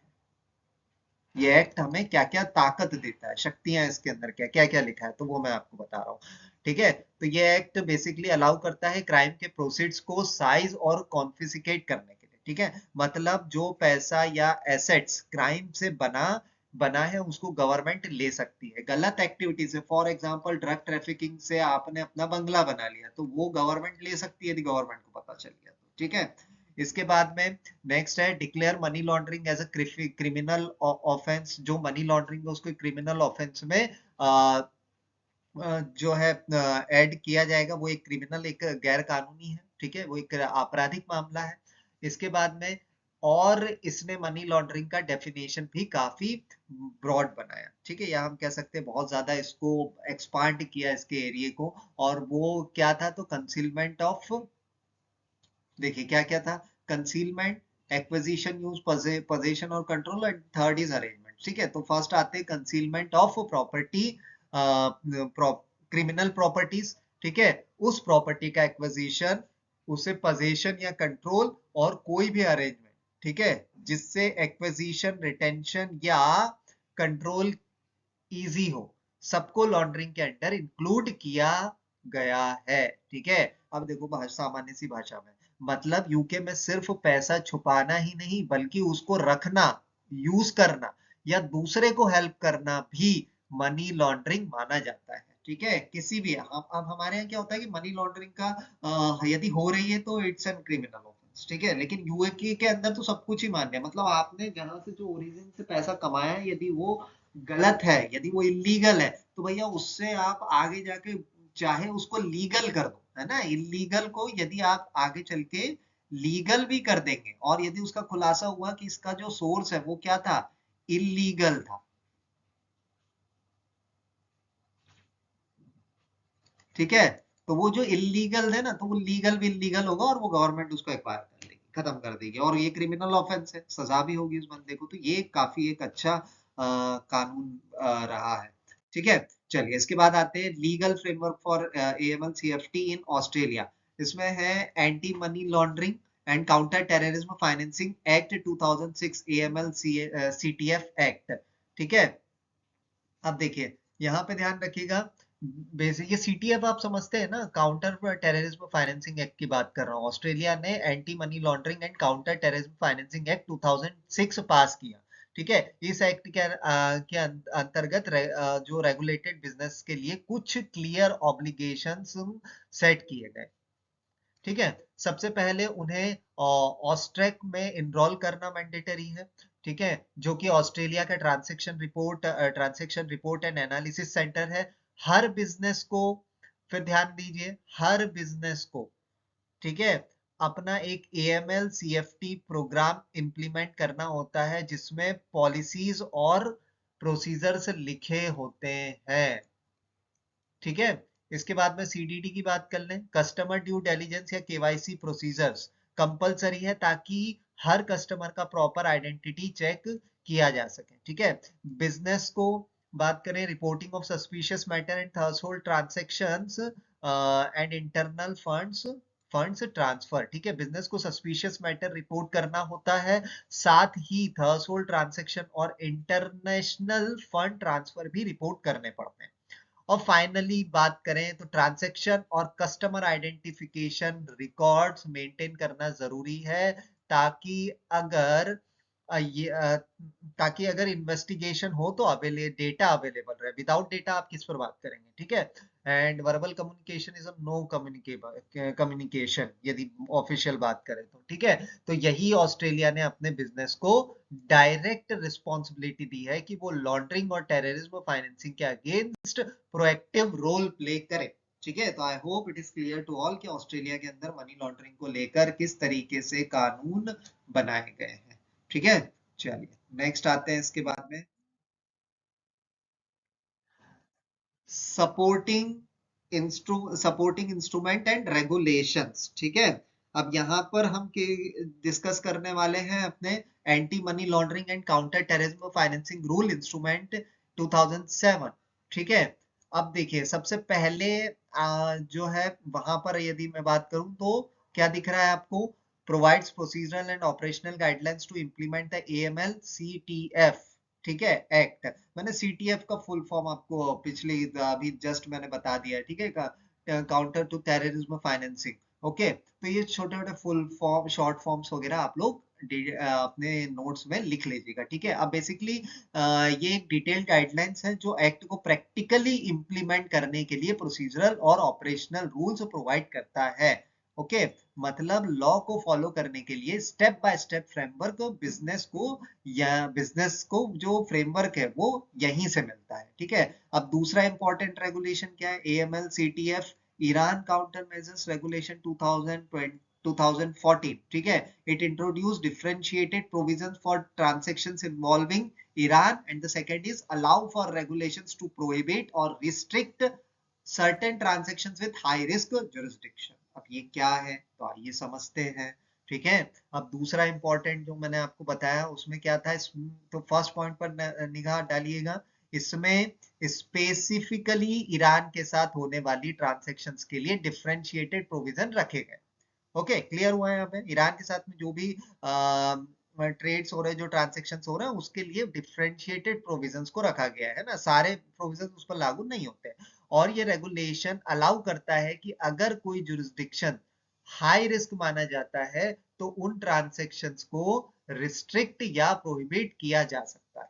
ये एक्ट हमें क्या क्या ताकत देता है, शक्तियां इसके अंदर क्या क्या क्या लिखा है, तो वो मैं आपको बता रहा हूँ। ठीक है, तो ये एक्ट बेसिकली अलाउ करता है क्राइम के प्रोसीड्स को साइज और कॉन्फिस्केट करने के लिए। ठीक है, मतलब जो पैसा या एसेट्स क्राइम से बना बना है उसको गवर्नमेंट ले सकती है गलत एक्टिविटी से। फॉर एग्जांपल ड्रग ट्रैफिकिंग से आपने अपना बंगला बना लिया, तो वो गवर्नमेंट ले सकती है यदि गवर्नमेंट को पता चल गया तो। ठीक है, इसके बाद में नेक्स्ट है declare money laundering as a criminal offence. जो मनी लॉन्ड्रिंग है उसको क्रिमिनल ऑफेंस में जो है ऐड किया जाएगा वो एक क्रिमिनल, एक गैर कानूनी है, ठीक है, वो एक आपराधिक मामला है। इसके बाद में और इसने मनी लॉन्ड्रिंग का डेफिनेशन भी काफी ब्रॉड बनाया, ठीक है, या हम कह सकते हैं बहुत ज्यादा इसको एक्सपांड किया इसके एरिया को। और वो क्या था, तो कंसीलमेंट ऑफ, देखिए क्या क्या था, कंसीलमेंट, एक्विजिशन, यूज, पोजेशन और control, and third is arrangement, ठीक है। तो फर्स्ट आते हैं concealment of property, criminal properties, ठीक है, उस प्रॉपर्टी का एक्विजिशन, उसे पोजेशन या कंट्रोल, और कोई भी अरेंजमेंट, ठीक है, जिससे एक्विजिशन, रिटेंशन या कंट्रोल इजी हो, सबको लॉन्ड्रिंग के अंडर इंक्लूड किया गया है, ठीक है। अब देखो भाषा, सामान्य सी भाषा में मतलब यूके में सिर्फ पैसा छुपाना ही नहीं बल्कि उसको रखना, यूज करना या दूसरे को हेल्प करना भी मनी लॉन्ड्रिंग माना जाता है, ठीक है। किसी भी हम अब हमारे यहाँ क्या होता है कि मनी लॉन्ड्रिंग का यदि हो रही है तो इट्स एन क्रिमिनल ऑफेंस, ठीक है, लेकिन यूए के अंदर तो सब कुछ ही मान्य है। मतलब आपने जहां से जो ओरिजिन से पैसा कमाया है, यदि वो गलत है, यदि वो इलीगल है, तो भैया उससे आप आगे जाके चाहे उसको लीगल कर दो, है ना। इलीगल को यदि आप आगे चल के लीगल भी कर देंगे, और यदि उसका खुलासा हुआ कि इसका जो सोर्स है वो क्या था, इलीगल था, ठीक है, तो वो जो इलीगल है ना, तो वो लीगल भी इलीगल होगा और वो गवर्नमेंट उसको एक्वायर कर लेगी, खत्म कर देगी, और ये क्रिमिनल ऑफेंस है, सजा भी होगी उस बंदे को। तो ये काफी एक अच्छा कानून रहा है, ठीक है। चलिए इसके बाद आते हैं legal framework for AML CFT in Australia. इसमें है anti money laundering and counter terrorism financing act 2006, AML CTF act, ठीक है। अब देखिए यहाँ पे ध्यान रखिएगा, बेसिक ये सीटीएफ आप समझते हैं ना, काउंटर टेररिज्म फाइनेंसिंग एक्ट की बात कर रहा हूँ। ऑस्ट्रेलिया ने anti money laundering and counter terrorism financing act 2006 पास किया, ठीक है। इस एक्ट के अंतर्गत जो रेगुलेटेड बिजनेस के लिए कुछ क्लियर ऑब्लिगेशंस सेट किए गए, ठीक है। सबसे पहले उन्हें ऑस्ट्रेक में इनरोल करना मैंडेटरी है, ठीक है, जो कि ऑस्ट्रेलिया का transaction report and analysis centre है। हर बिजनेस को, फिर ध्यान दीजिए, हर बिजनेस को, ठीक है, अपना एक एएमएल सीएफटी प्रोग्राम इंप्लीमेंट करना होता है जिसमें पॉलिसीज और प्रोसीजर्स लिखे होते हैं, ठीक है। इसके बाद में सीडीडी की बात कर लें, कस्टमर ड्यू डिलिजेंस या केवाईसी प्रोसीजर्स कंपलसरी है ताकि हर कस्टमर का प्रॉपर आइडेंटिटी चेक किया जा सके, ठीक है। बिजनेस को बात करें, reporting of suspicious matter and threshold transactions and internal funds transfer, ठीक है, बिजनेस को सस्पिशियस मैटर रिपोर्ट करना होता है, साथ ही थ्रेशोल्ड ट्रांजैक्शन और इंटरनेशनल फंड ट्रांसफर भी रिपोर्ट करने पड़ते हैं। और फाइनली बात करें तो ट्रांजैक्शन और कस्टमर आइडेंटिफिकेशन रिकॉर्ड्स मेंटेन करना जरूरी है, ताकि अगर ताकि अगर इन्वेस्टिगेशन हो तो डेटा अवेलेबल रहे। विदाउट डेटा आप किस पर बात करेंगे, ठीक है। And verbal communication is a no communication, यदि ऑफिशियल बात करें तो, ठीक है। तो यही ऑस्ट्रेलिया ने अपने बिजनेस को डायरेक्ट रिस्पॉन्सिबिलिटी दी है कि वो लॉन्ड्रिंग और टेररिज्म फाइनेंसिंग के अगेंस्ट प्रोएक्टिव रोल प्ले करे, ठीक है। तो I hope it is clear to all कि ऑस्ट्रेलिया के अंदर मनी लॉन्ड्रिंग को लेकर किस तरीके से कानून बनाए गए हैं, ठीक है। चलिए नेक्स्ट आते हैं इसके बाद में, सपोर्टिंग इंस्ट्रूमेंट एंड रेगुलेशंस, ठीक है। अब यहाँ पर हम डिस्कस करने वाले हैं अपने anti money laundering and counter terrorism financing rule instrument 2007, ठीक है। अब देखिए सबसे पहले जो है वहां पर यदि मैं बात करूं तो क्या दिख रहा है आपको, provides procedural and operational guidelines to implement the AML CTF, ठीक है, एक्ट। मैंने सीटीएफ का फुल फॉर्म आपको पिछले अभी जस्ट मैंने बता दिया है, ठीक है, counter to terrorism financing, okay. तो ये छोटे छोटे फुल फॉर्म, शॉर्ट फॉर्म्स वगैरह आप लोग अपने नोट्स में लिख लीजिएगा, ठीक है। अब बेसिकली ये एक डिटेल्ड गाइडलाइंस है जो एक्ट को प्रैक्टिकली इंप्लीमेंट करने के लिए प्रोसीजरल और ऑपरेशनल रूल्स प्रोवाइड करता है, ओके मतलब लॉ को फॉलो करने के लिए step by step framework business को, या बिजनेस को जो फ्रेमवर्क है वो यहीं से मिलता है। ठीक है, अब दूसरा इंपॉर्टेंट रेगुलेशन क्या है, AML CTF Iran counter measures regulation 2014। ठीक है, it introduce differentiated provisions for transactions involving Iran, and the second is allow for regulations to prohibit or restrict certain transactions with high risk jurisdiction। अब ये क्या है तो आइए समझते हैं। ठीक है, अब दूसरा इंपॉर्टेंट जो मैंने आपको बताया उसमें क्या था, तो फर्स्ट पॉइंट पर निगाह डालिएगा। इसमें स्पेसिफिकली ईरान के साथ होने वाली ट्रांजैक्शंस के लिए डिफरेंशिएटेड प्रोविजन रखे गए। ओके क्लियर हुआ है यहाँ पे, ईरान के साथ में जो भी ट्रेड्स हो रहे हैं, जो ट्रांजेक्शन हो रहे हैं, उसके लिए डिफरेंशिएटेड प्रोविजंस को रखा गया है ना, सारे प्रोविजंस उस पर लागू नहीं होते। और ये रेगुलेशन अलाउ करता है कि अगर कोई जुरिस्डिक्शन हाई रिस्क माना जाता है तो उन ट्रांजेक्शन्स को रिस्ट्रिक्ट या प्रोहिबिट किया जा सकता है।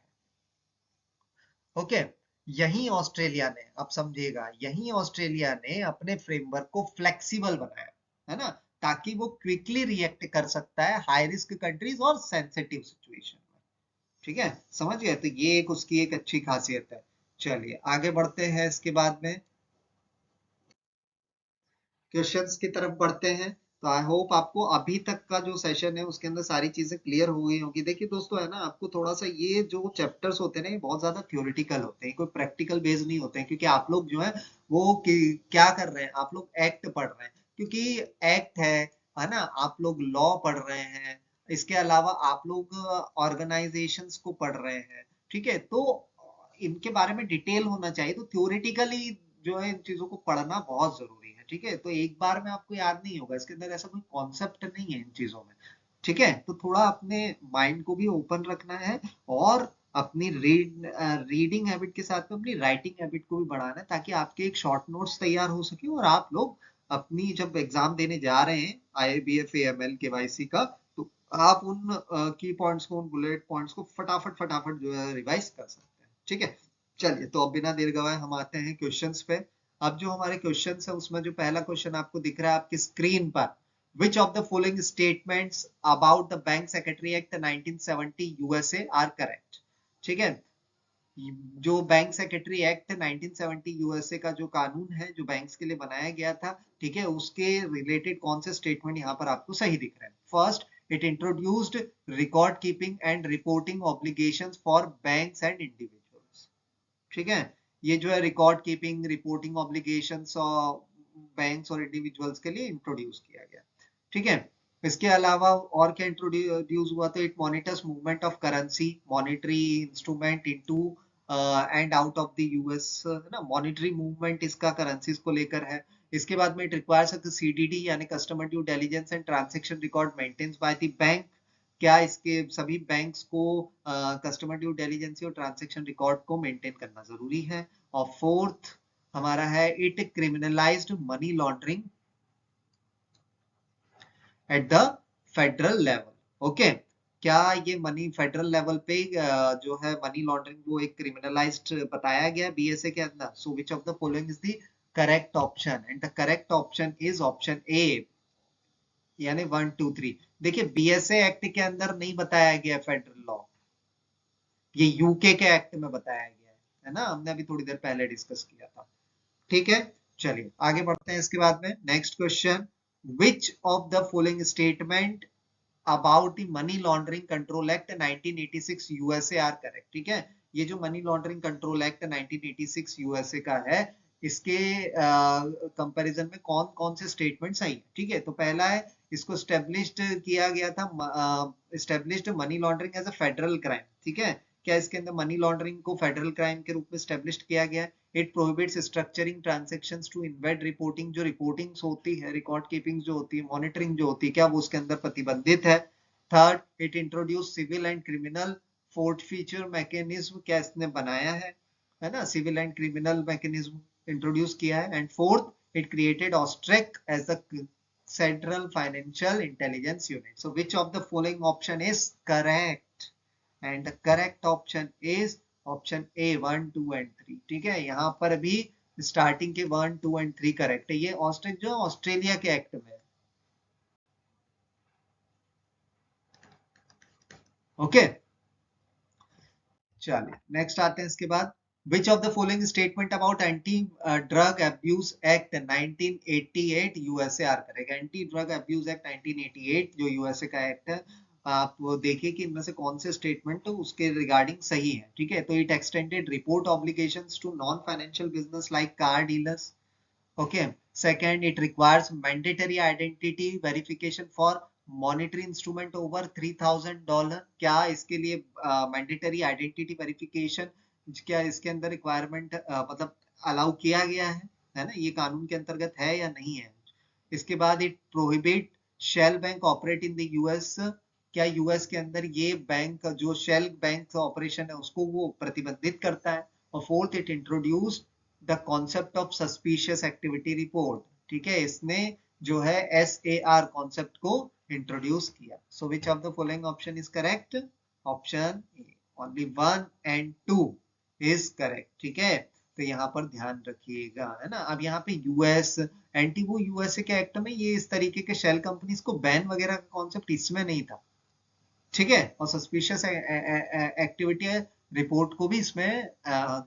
ओके, यही ऑस्ट्रेलिया ने, अब समझिएगा, यही ऑस्ट्रेलिया ने अपने फ्रेमवर्क को फ्लेक्सिबल बनाया है ना, ताकि वो क्विकली रिएक्ट कर सकता है हाई रिस्क कंट्रीज और सेंसिटिव सिचुएशन में। ठीक है, समझ गए, तो ये एक उसकी एक अच्छी खासियत है। चलिए आगे बढ़ते हैं, इसके बाद में क्वेश्चंस की तरफ बढ़ते हैं। तो आई होप आपको अभी तक का जो सेशन है उसके अंदर सारी चीजें क्लियर हो गई होंगी। देखिए दोस्तों, है ना, आपको थोड़ा सा ये जो चैप्टर्स होते हैं ना, ये बहुत ज्यादा थ्योरेटिकल होते हैं, कोई प्रैक्टिकल बेस नहीं होते हैं, क्योंकि आप लोग जो है वो क्या कर रहे हैं, आप लोग एक्ट पढ़ रहे हैं, क्योंकि एक्ट है ना, आप लोग लॉ पढ़ रहे हैं, इसके अलावा आप लोग ऑर्गेनाइजेशंस को पढ़ रहे हैं। ठीक है, तो इनके बारे में डिटेल होना चाहिए, तो थ्योरेटिकली जो है इन चीजों को पढ़ना बहुत जरूरी है। ठीक है, तो एक बार में आपको याद नहीं होगा, इसके अंदर ऐसा कोई कॉन्सेप्ट नहीं है इन चीजों में। ठीक है, तो थोड़ा अपने माइंड को भी ओपन रखना है, और अपनी रीडिंग हैबिट के साथ में अपनी राइटिंग हैबिट को भी बढ़ाना है, ताकि आपके एक शॉर्ट नोट्स तैयार हो सके और आप लोग अपनी जब एग्जाम देने जा रहे हैं IABF AML KYC का, तो आप उन की पॉइंट्स को, उन बुलेट पॉइंट्स को फटाफट फटाफट जो है रिवाइज कर सकते हैं। ठीक है, चलिए तो अब बिना देर गवाए हम आते हैं क्वेश्चंस पे। अब जो हमारे क्वेश्चंस है उसमें जो पहला क्वेश्चन आपको दिख रहा है आपकी स्क्रीन पर, which of the following statements about the Bank Secretary Act 1970 USA are correct। ठीक है, जो बैंक सेक्रेटरी एक्ट 1970 यूएसए का जो कानून है, जो बैंक्स के लिए बनाया गया था, ठीक है, उसके रिलेटेड कौन से स्टेटमेंट यहाँ पर आपको सही दिख रहे हैं। First, it introduced record keeping and reporting obligations for banks and individuals. ठीक है, ये जो है रिकॉर्ड कीपिंग रिपोर्टिंग ऑब्लिगेशंस और बैंक्स और इंडिविजुअल्स के लिए इंट्रोड्यूस किया गया। ठीक है, इसके अलावा और क्या इंट्रोड्यूस हुआ, तो it monitors movement of currency, monetary instrument into and out of the US, ना, मॉनिटरी मूवमेंट इसका करेंसीज को लेकर है। इसके बाद में इट रिक्वायर्स सीडीडी यानी customer due diligence and transaction record maintains by the bank. क्या इसके सभी बैंक्स को कस्टमर ड्यू डिलिजेंस और ट्रांजैक्शन रिकॉर्ड को मेंटेन करना जरूरी है। और फोर्थ हमारा है, it criminalised money laundering at the federal level. Okay, क्या ये मनी फेडरल लेवल पे जो है मनी लॉन्ड्रिंग वो एक क्रिमिनलाइज्ड बताया गया बीएसए के अंदर। So which of the following is the correct option, and the correct option is option A, यानी 1 2 3। देखिए बीएसए एक्ट के अंदर नहीं बताया गया फेडरल लॉ, ये यूके के एक्ट में बताया गया है ना, हमने अभी थोड़ी देर पहले डिस्कस किया था। ठीक है, चलिए आगे बढ़ते हैं। इसके बाद में next question, which of the following statement about the money laundering control act 1986 USA are correct. ठीक है, ये जो money laundering control act 1986 USA का है, इसके कंपैरिजन में कौन कौन से स्टेटमेंट सही है। ठीक है, तो पहला है, इसको स्टेब्लिश्ड किया गया था, established money laundering as a federal crime. ठीक है, क्या इसके अंदर मनी लॉन्ड्रिंग को फेडरल क्राइम के रूप में स्टेब्लिश्ड किया गया है। It prohibits structuring transactions to invade reporting, जो रिपोर्टिंग्स होती है, रिकॉर्ड कीपिंग जो होती है, मॉनिटरिंग जो होती है, क्या वो उसके अंदर प्रतिबंधित है। Third, it introduce civil and criminal forfeiture mechanism, क्या इसने बनाया है ना, civil and criminal mechanism introduce किया है। And fourth, it created AUSTRAC as the central financial intelligence unit. So which of the following option is correct, and the correct option is option A 1 2 and 3। ठीक है, यहाँ पर भी स्टार्टिंग के 1 2 एंड 3 करेक्ट है। ये ऑस्ट्रेक जो ऑस्ट्रेलिया के एक्ट में है, ओके, चलिए नेक्स्ट आते हैं इसके बाद। Which of the following statement about anti drug abuse act 1988 USA are correct. Anti drug abuse act 1988 जो यूएसए का एक्ट है, आप वो देखिए कि इनमें से कौन से स्टेटमेंट तो उसके रिगार्डिंग सही है। ठीक है, तो it extended report obligations to non financial business like car dealers. Okay. Second, it requires mandatory identity verification for monetary instrument over $3,000। क्या इसके लिए मैंडेटरी आइडेंटिटी वेरिफिकेशन क्या इसके अंदर रिक्वायरमेंट मतलब अलाउ किया गया है ना, ये कानून के अंतर्गत है या नहीं है। इसके बाद it prohibit shell bank operate in the US. क्या यूएस के अंदर ये बैंक जो शेल बैंक ऑपरेशन है उसको वो प्रतिबंधित करता है। और fourth, it introduce the concept of suspicious activity report. ठीक है, इसने जो है SAR कॉन्सेप्ट को इंट्रोड्यूस किया। So which of the following option is correct. Option A, only 1 and 2 is correct. ठीक है, तो यहाँ पर ध्यान रखिएगा, है ना। अब यहाँ पे यूएस एंटी वो यूएसए के एक्ट में ये इस तरीके के शेल कंपनीज को बैन वगैरह का कॉन्सेप्ट इसमें नहीं था। ठीक है, और सस्पिशियस एक्टिविटी रिपोर्ट को भी इसमें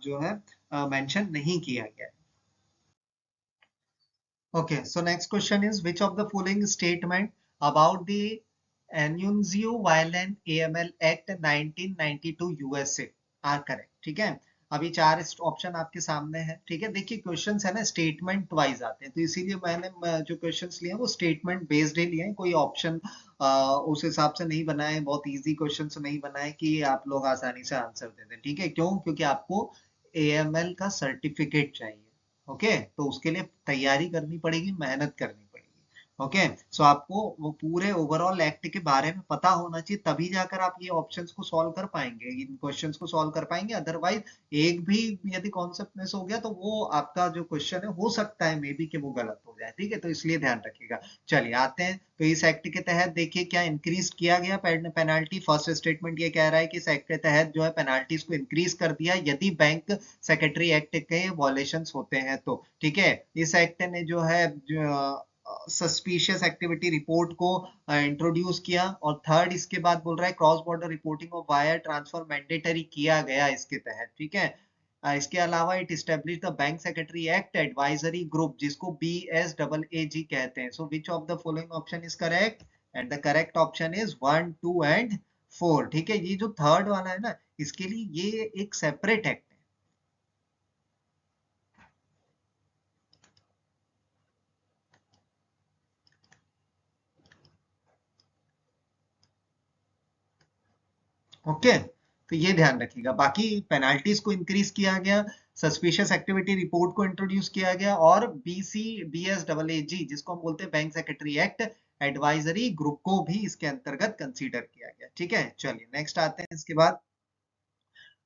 जो है मेंशन नहीं किया गया। Okay, so next question is which of the following statement about the Annunzio Violent AML Act 1992 USA are correct। ठीक है, अभी चार ऑप्शन आपके सामने है। ठीक है, देखिए क्वेश्चंस है ना स्टेटमेंट वाइज आते हैं, तो इसीलिए मैंने जो क्वेश्चंस लिए हैं वो स्टेटमेंट बेस्ड ही लिए हैं। कोई ऑप्शन उस हिसाब से नहीं बनाए, बहुत इजी क्वेश्चंस नहीं बनाए कि आप लोग आसानी से आंसर दे दें। ठीक है, क्यों? क्योंकि आपको AML का सर्टिफिकेट चाहिए। ओके, तो उसके लिए तैयारी करनी पड़ेगी, मेहनत करनी पड़ेगी। ओके, सो आपको वो पूरे ओवरऑल एक्ट के बारे में पता होना चाहिए, तभी जाकर आप ये ऑप्शंस को सॉल्व कर पाएंगे, इन क्वेश्चंस को सॉल्व कर पाएंगे। अदरवाइज एक भी यदि कॉन्सेप्ट मिस हो गया तो वो आपका जो क्वेश्चन है हो सकता है मे बी कि वो गलत हो जाए। ठीक है, तो इसलिए ध्यान रखिएगा। चलिए आते हैं, तो इस एक्ट के तहत देखिए क्या इंक्रीज किया गया पेनाल्टी। फर्स्ट स्टेटमेंट ये कह रहा है कि इस एक्ट के तहत जो है पेनाल्टीज को इंक्रीज कर दिया यदि बैंक सेक्रेटरी एक्ट के वॉलेशंस होते हैं तो। ठीक है, इस एक्ट ने जो है सस्पिशियस एक्टिविटी रिपोर्ट को इंट्रोड्यूस किया। और थर्ड, इसके बाद बोल रहा है cross border reporting of wire transfer mandatory किया गया इसके तहत। ठीक है, इसके अलावा it establish the bank secretary act advisory group जिसको BSAAG कहते हैं। So which of the following option is correct, and the correct option is 1, 2 and 4। ठीक है, ये जो थर्ड वाला है ना, इसके लिए ये एक सेपरेट एक्ट है। ओके, तो ये ध्यान रखिएगा। बाकी पेनाल्टीज को इंक्रीज किया गया, सस्पिशियस एक्टिविटी रिपोर्ट को इंट्रोड्यूस किया गया, और BSAAG जिसको हम बोलते हैं bank secretary act advisory group को भी इसके अंतर्गत कंसीडर किया गया। ठीक है, चलिए नेक्स्ट आते हैं इसके बाद।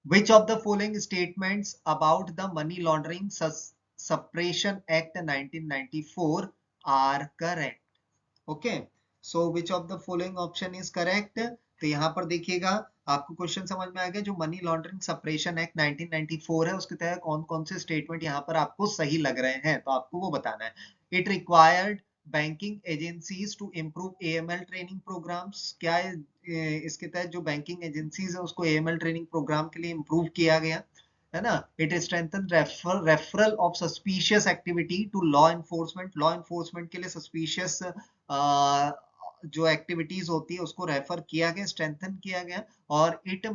Which of the following statements about the money laundering suppression act 1994 are correct. Okay, so which of the following option is correct. तो यहाँ पर देखिएगा, आपको क्वेश्चन समझ में आ गया। जो मनी लॉन्ड्रिंग सप्रेशन एक्ट 1994 है उसके तहत कौन कौन से स्टेटमेंट यहाँ पर आपको सही लग रहे हैं, तो आपको वो बताना है। It required banking agencies to improve AML training programs. क्या इसके तहत जो बैंकिंग एजेंसीज है उसको AML ट्रेनिंग प्रोग्राम के लिए इम्प्रूव किया गया, है ना। It strengthen referral of suspicious activity to law enforcement. Law enforcement के लिए सस्पिशियस जो एक्टिविटीज होती है उसको रेफर किया गया, स्ट्रेंथन किया गया। और it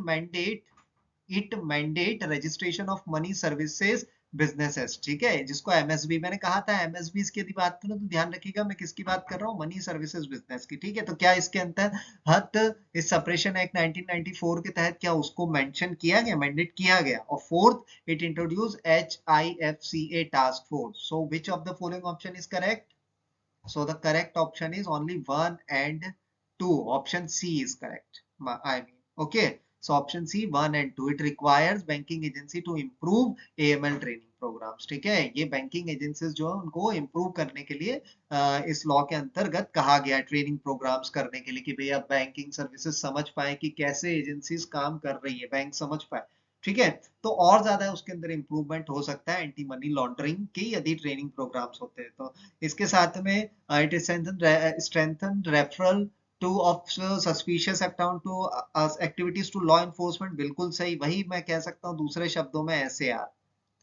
mandate registration of money services businesses. ठीक है, जिसको MSB मैंने कहा था, MSB की यदि बात करूं तो ध्यान रखिएगा मैं किसकी बात कर रहा हूँ, मनी सर्विसेज बिजनेस की। ठीक है, तो क्या इसके अंतर्गत इस सप्रेशन एक्ट 1994 के तहत क्या उसको मेंशन किया गया, मैंडेट किया गया। और fourth, it introduce HIFCA task force. So which of the following option is correct. So the correct option is only 1 and 2. Option C is correct. I mean, okay. So option C, 1 and 2. It requires banking agency to improve AML training programs. ठीक है, ये बैंकिंग एजेंसीज जो है उनको इम्प्रूव करने के लिए इस लॉ के अंतर्गत कहा गया ट्रेनिंग प्रोग्राम्स करने के लिए कि भैया बैंकिंग सर्विसेज समझ पाए कि कैसे एजेंसीज काम कर रही है, बैंक समझ पाए। ठीक है, तो और ज्यादा उसके अंदर इंप्रूवमेंट हो सकता है एंटी मनी लॉन्ड्रिंग की यदि ट्रेनिंग प्रोग्राम्स होते हैं तो। इसके साथ में it strengthen referral to of suspicious account to activities to law enforcement, बिल्कुल सही, वही मैं कह सकता हूँ दूसरे शब्दों में ऐसे यार,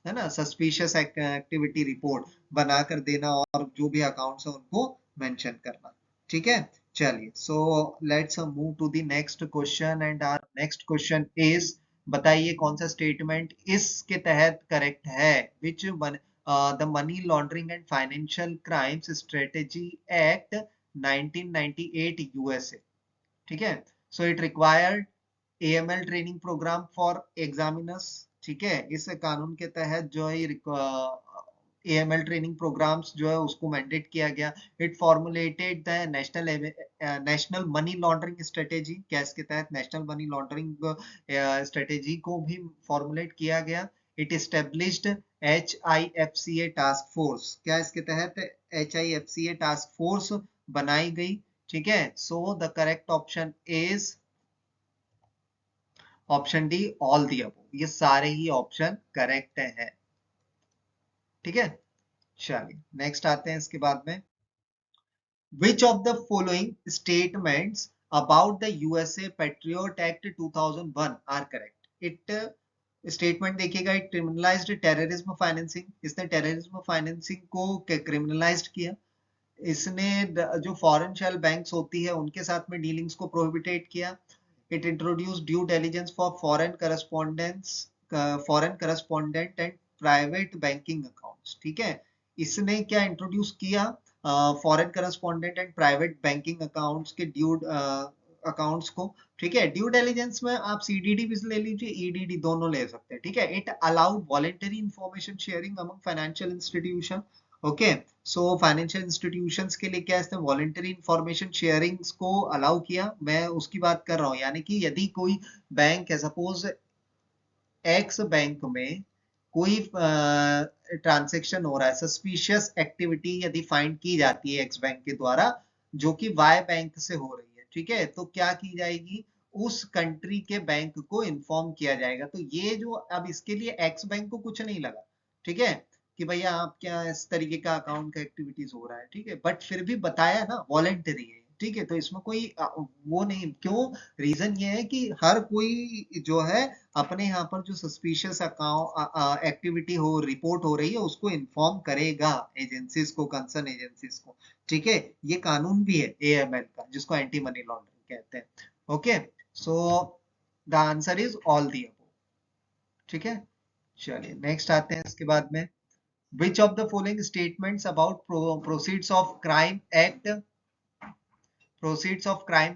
है ना, सस्पिशियस एक्टिविटी रिपोर्ट बनाकर देना और जो भी अकाउंट्स है उनको मेंशन करना। ठीक है, चलिए, so let's move to the next question and our next question is, बताइए कौन सा स्टेटमेंट इसके तहत करेक्ट है, which the money laundering and financial crimes strategy act 1998 USA. ठीक है, so it required AML training program for examiners. ठीक है, इस कानून के तहत जो है एएमएल ट्रेनिंग प्रोग्राम्स जो है उसको मैंडेट किया गया। It formulated the national money laundering strategy, क्या इसके तहत नेशनल मनी लॉन्ड्रिंग स्ट्रेटेजी को भी फॉर्मुलेट किया गया। It established HIFCA task force, क्या इसके तहत HIFCA टास्क फोर्स बनाई गई। ठीक है, सो the correct option is option D, all the above, ये सारे ही ऑप्शन करेक्ट है। ठीक है, चलिए नेक्स्ट आते हैं इसके बाद में, which of the following statements about the USA patriot act 2001 are correct. It statement देखिएगा, इट क्रिमिनलाइज्ड टेररिज्म फाइनेंसिंग, इसने टेररिज्म फाइनेंसिंग को क्रिमिनलाइज्ड किया। इसने जो फॉरेन शेल बैंक्स होती है उनके साथ में डीलिंग्स को प्रोहिबिटेड किया। It introduce due diligence for foreign correspondent and private banking accounts. ठीक है, इसने क्या इंट्रोड्यूस किया, foreign correspondent and private banking accounts के ड्यू अकाउंट्स को। ठीक है, ड्यू डिलिजेंस में आप सीडीडी भी ले लीजिए, ईडीडी दोनों ले सकते हैं। ठीक है, it allowed voluntary information sharing among financial institution. Okay, so financial institutions के लिए क्या इसने वॉलेंटरी इंफॉर्मेशन शेयरिंग को अलाउ किया, मैं उसकी बात कर रहा हूँ। यानी कि यदि कोई बैंक है, सपोज एक्स बैंक में कोई ट्रांसेक्शन हो रहा है, सस्पिशियस एक्टिविटी यदि फाइंड की जाती है एक्स बैंक के द्वारा जो कि वाई बैंक से हो रही है, ठीक है, तो क्या की जाएगी, उस कंट्री के बैंक को इन्फॉर्म किया जाएगा। तो ये जो अब इसके लिए एक्स बैंक को कुछ नहीं लगा, ठीक है, कि भैया आप क्या इस तरीके का अकाउंट का एक्टिविटीज हो रहा है, ठीक है, बट फिर भी बताया ना, वॉलेंटरी है। ठीक है, तो इसमें कोई वो नहीं, क्यों, रीजन ये है कि हर कोई जो है अपने यहाँ पर जो सस्पिशियस अकाउंट एक्टिविटी हो रिपोर्ट हो रही है उसको इन्फॉर्म करेगा एजेंसीज को, कंसर्न एजेंसीज को। ठीक है, ये कानून भी है एएमएल का, जिसको एंटी मनी लॉन्ड्रिंग कहते हैं। Okay, so the answer is all the above. ठीक है, चलिए नेक्स्ट आते हैं इसके बाद में, which of the following statements about proceeds of crime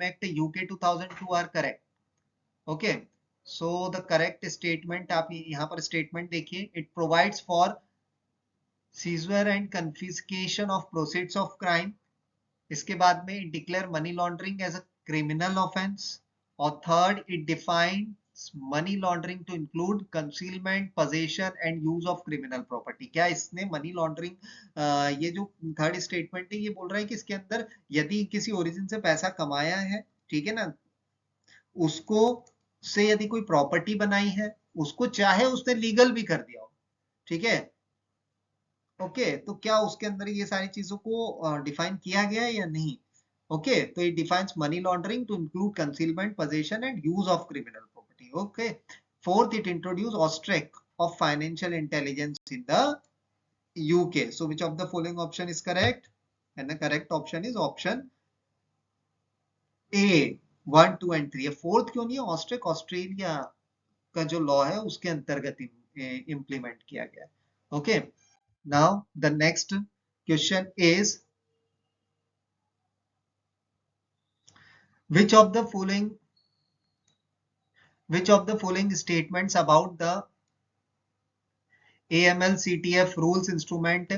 act, UK 2002 are correct. Okay, so the correct statement, आप यहाँ पर स्टेटमेंट देखिए, it provides for seizure and confiscation of proceeds of crime. इसके बाद में it declare money laundering as a criminal offence, और third it defines money laundering to include concealment, possession and use of criminal property. क्या इसने मनी लॉन्ड्रिंग, ये जो थर्ड स्टेटमेंट है ये बोल रहा है कि इसके अंदर यदि किसी ओरिजिन से पैसा कमाया है, ठीक है ना, उसको से यदि कोई प्रॉपर्टी बनाई है, उसको चाहे उसने लीगल भी कर दिया हो, ठीक है, ओके, तो क्या उसके अंदर ये सारी चीजों को डिफाइन किया गया है या नहीं। ओके, तो it defines money laundering to include concealment, possession and use of criminal property. Okay, fourth it introduce AUSTRAC of financial intelligence in the UK. So which of the following option is correct, and the correct option is option A, 1, 2 and 3। Fourth क्यों नहीं है, ऑस्ट्रेक ऑस्ट्रेलिया का जो लॉ है उसके अंतर्गत इम्प्लीमेंट किया गया। Okay, now the next question is, which of the following statements about the AML CTF rules instrument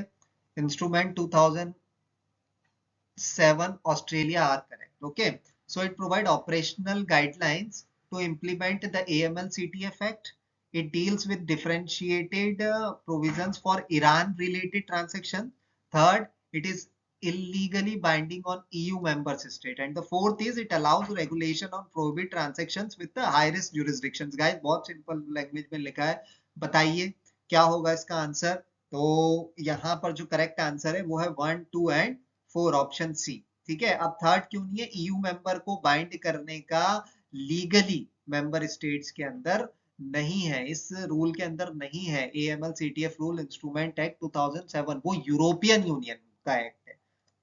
2007 Australia are correct. Okay, so it provide operational guidelines to implement the AML CTF Act. It deals with differentiated provisions for Iran related transaction. Third, it is illegally binding on EU member state, and the fourth is it allows regulation on prohibit transactions with the high risk jurisdictions. Guys, बहुत सिंपल लैंग्वेज में लिखा है, बताइए क्या होगा इसका आंसर। तो यहाँ पर जो करेक्ट आंसर है वो है 1, 2 एंड 4, ऑप्शन सी। ठीक है। अब थर्ड क्यों नहीं है, ईयू मेंबर को बाइंड करने का लीगली मेंबर स्टेट्स के अंदर नहीं है, इस रूल के अंदर नहीं है। AML CTF rule instrument act 2007 वो यूरोपियन यूनियन का एक्ट है।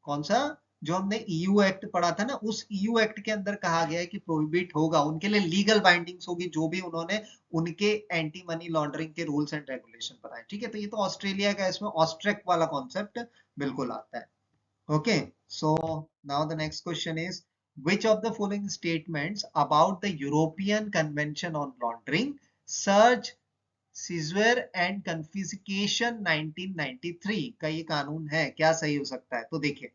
कौन सा, जो हमने ईयू एक्ट पढ़ा था ना, उस ईयू एक्ट के अंदर कहा गया है कि प्रोहिबिट होगा, उनके लिए लीगल बाइंडिंग्स होगी जो भी उन्होंने उनके एंटी मनी लॉन्ड्रिंग के रूल्स एंड रेगुलेशन बनाए। ठीक है, तो ये तो ऑस्ट्रेलिया का, इसमें ऑस्ट्रेक वाला कॉन्सेप्ट बिल्कुल आता है। Okay, so now the next question is, which of the following statements about the European Convention on Laundering, Search, Seizure and Confiscation 1993 का ये कानून है, क्या सही हो सकता है? तो देखिए,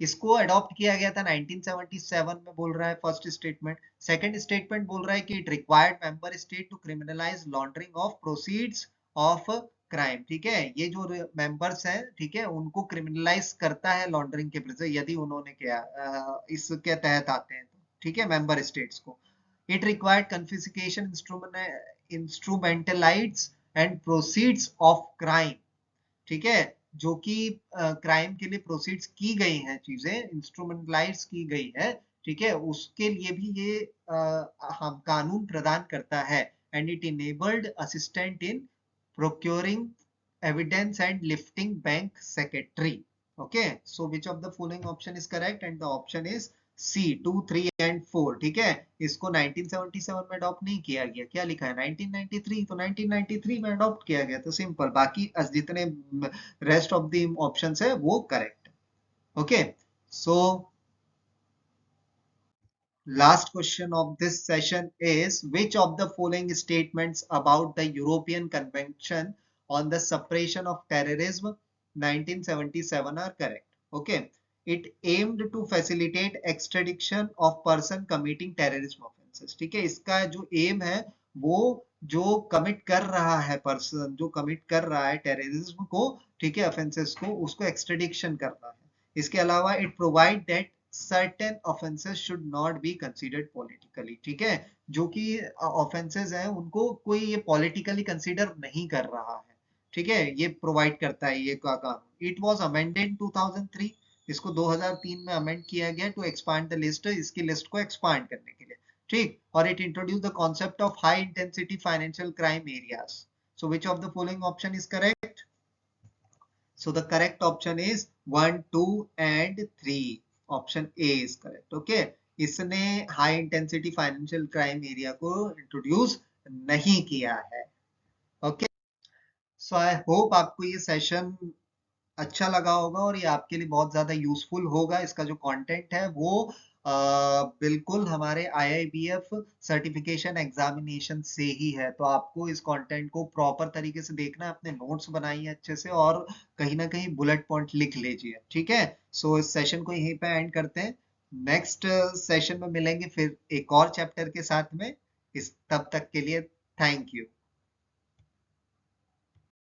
इसको अडॉप्ट किया गया था 1977 में, बोल रहा है फर्स्ट स्टेटमेंट। सेकंड स्टेटमेंट बोल रहा है कि it required member state to criminalise laundering of proceeds of crime. ठीक है, ये जो मेंबर्स हैं, ठीक है, उनको क्रिमिनलाइज करता है लॉन्ड्रिंग के प्रति, यदि उन्होंने किया, इसके तहत आते हैं तो, ठीक है, मेंबर स्टेट्स को। It required confiscation instrumentalise and proceeds of crime, ठीक है, जो कि क्राइम के लिए प्रोसीड्स की गई हैं, चीजें इंस्ट्रूमेंटलाइज की गई है, ठीक है, उसके लिए भी ये हम कानून प्रदान करता है। And it enabled assistant in procuring evidence and lifting bank secretary. Okay, so which of the following option is correct, and the option is C 2, 3 and 4। ठीक है, इसको 1977 में अडॉप्ट नहीं किया गया, क्या लिखा है 1993, तो 1993 में अडॉप्ट किया गया, तो सिंपल, बाकी जितने रेस्ट ऑफ द ऑप्शंस है वो correct. Okay, so last question of this session is, which of the following statements about the European Convention on the Suppression of Terrorism 1977 are correct? Okay, it aimed to facilitate extradition of person committing terrorism offenses। ठीक है, इसका जो एम है वो जो कमिट कर रहा है, पर्सन जो कमिट कर रहा है टेररिज्म को, ठीक है, ऑफेंसेस को, उसको एक्सट्रेडिशन करना है। इसके अलावा it provide that certain offenses should not be considered politically। ठीक है, जो कि offenses हैं उनको कोई ये politically consider नहीं कर रहा है। ठीक है, ये प्रोवाइड करता है ये का कानून। इट वॉज अमेंडेड 2003, इसको 2003 में अमेंड किया गया टू एक्सपांड द लिस्ट, इसकी लिस्ट को एक्सपांड करने के लिए। ठीक, और it introduce the concept of high intensity financial crime areas. So which of the following option is correct? So the correct option is 1, 2 and 3. Option A is correct. Okay, इसने high intensity financial crime area को इंट्रोड्यूस नहीं किया है। ओके, सो आई होप आपको ये सेशन अच्छा लगा होगा और ये आपके लिए बहुत ज्यादा यूजफुल होगा। इसका जो कंटेंट है वो बिल्कुल हमारे IIBF सर्टिफिकेशन एग्जामिनेशन से ही है, तो आपको इस कंटेंट को प्रॉपर तरीके से देखना है, अपने नोट्स बनाइए अच्छे से और कहीं ना कहीं बुलेट पॉइंट लिख लीजिए। ठीक है, सो इस सेशन को यहीं पे एंड करते हैं, नेक्स्ट सेशन में मिलेंगे फिर एक और चैप्टर के साथ में। इस तब तक के लिए थैंक यू।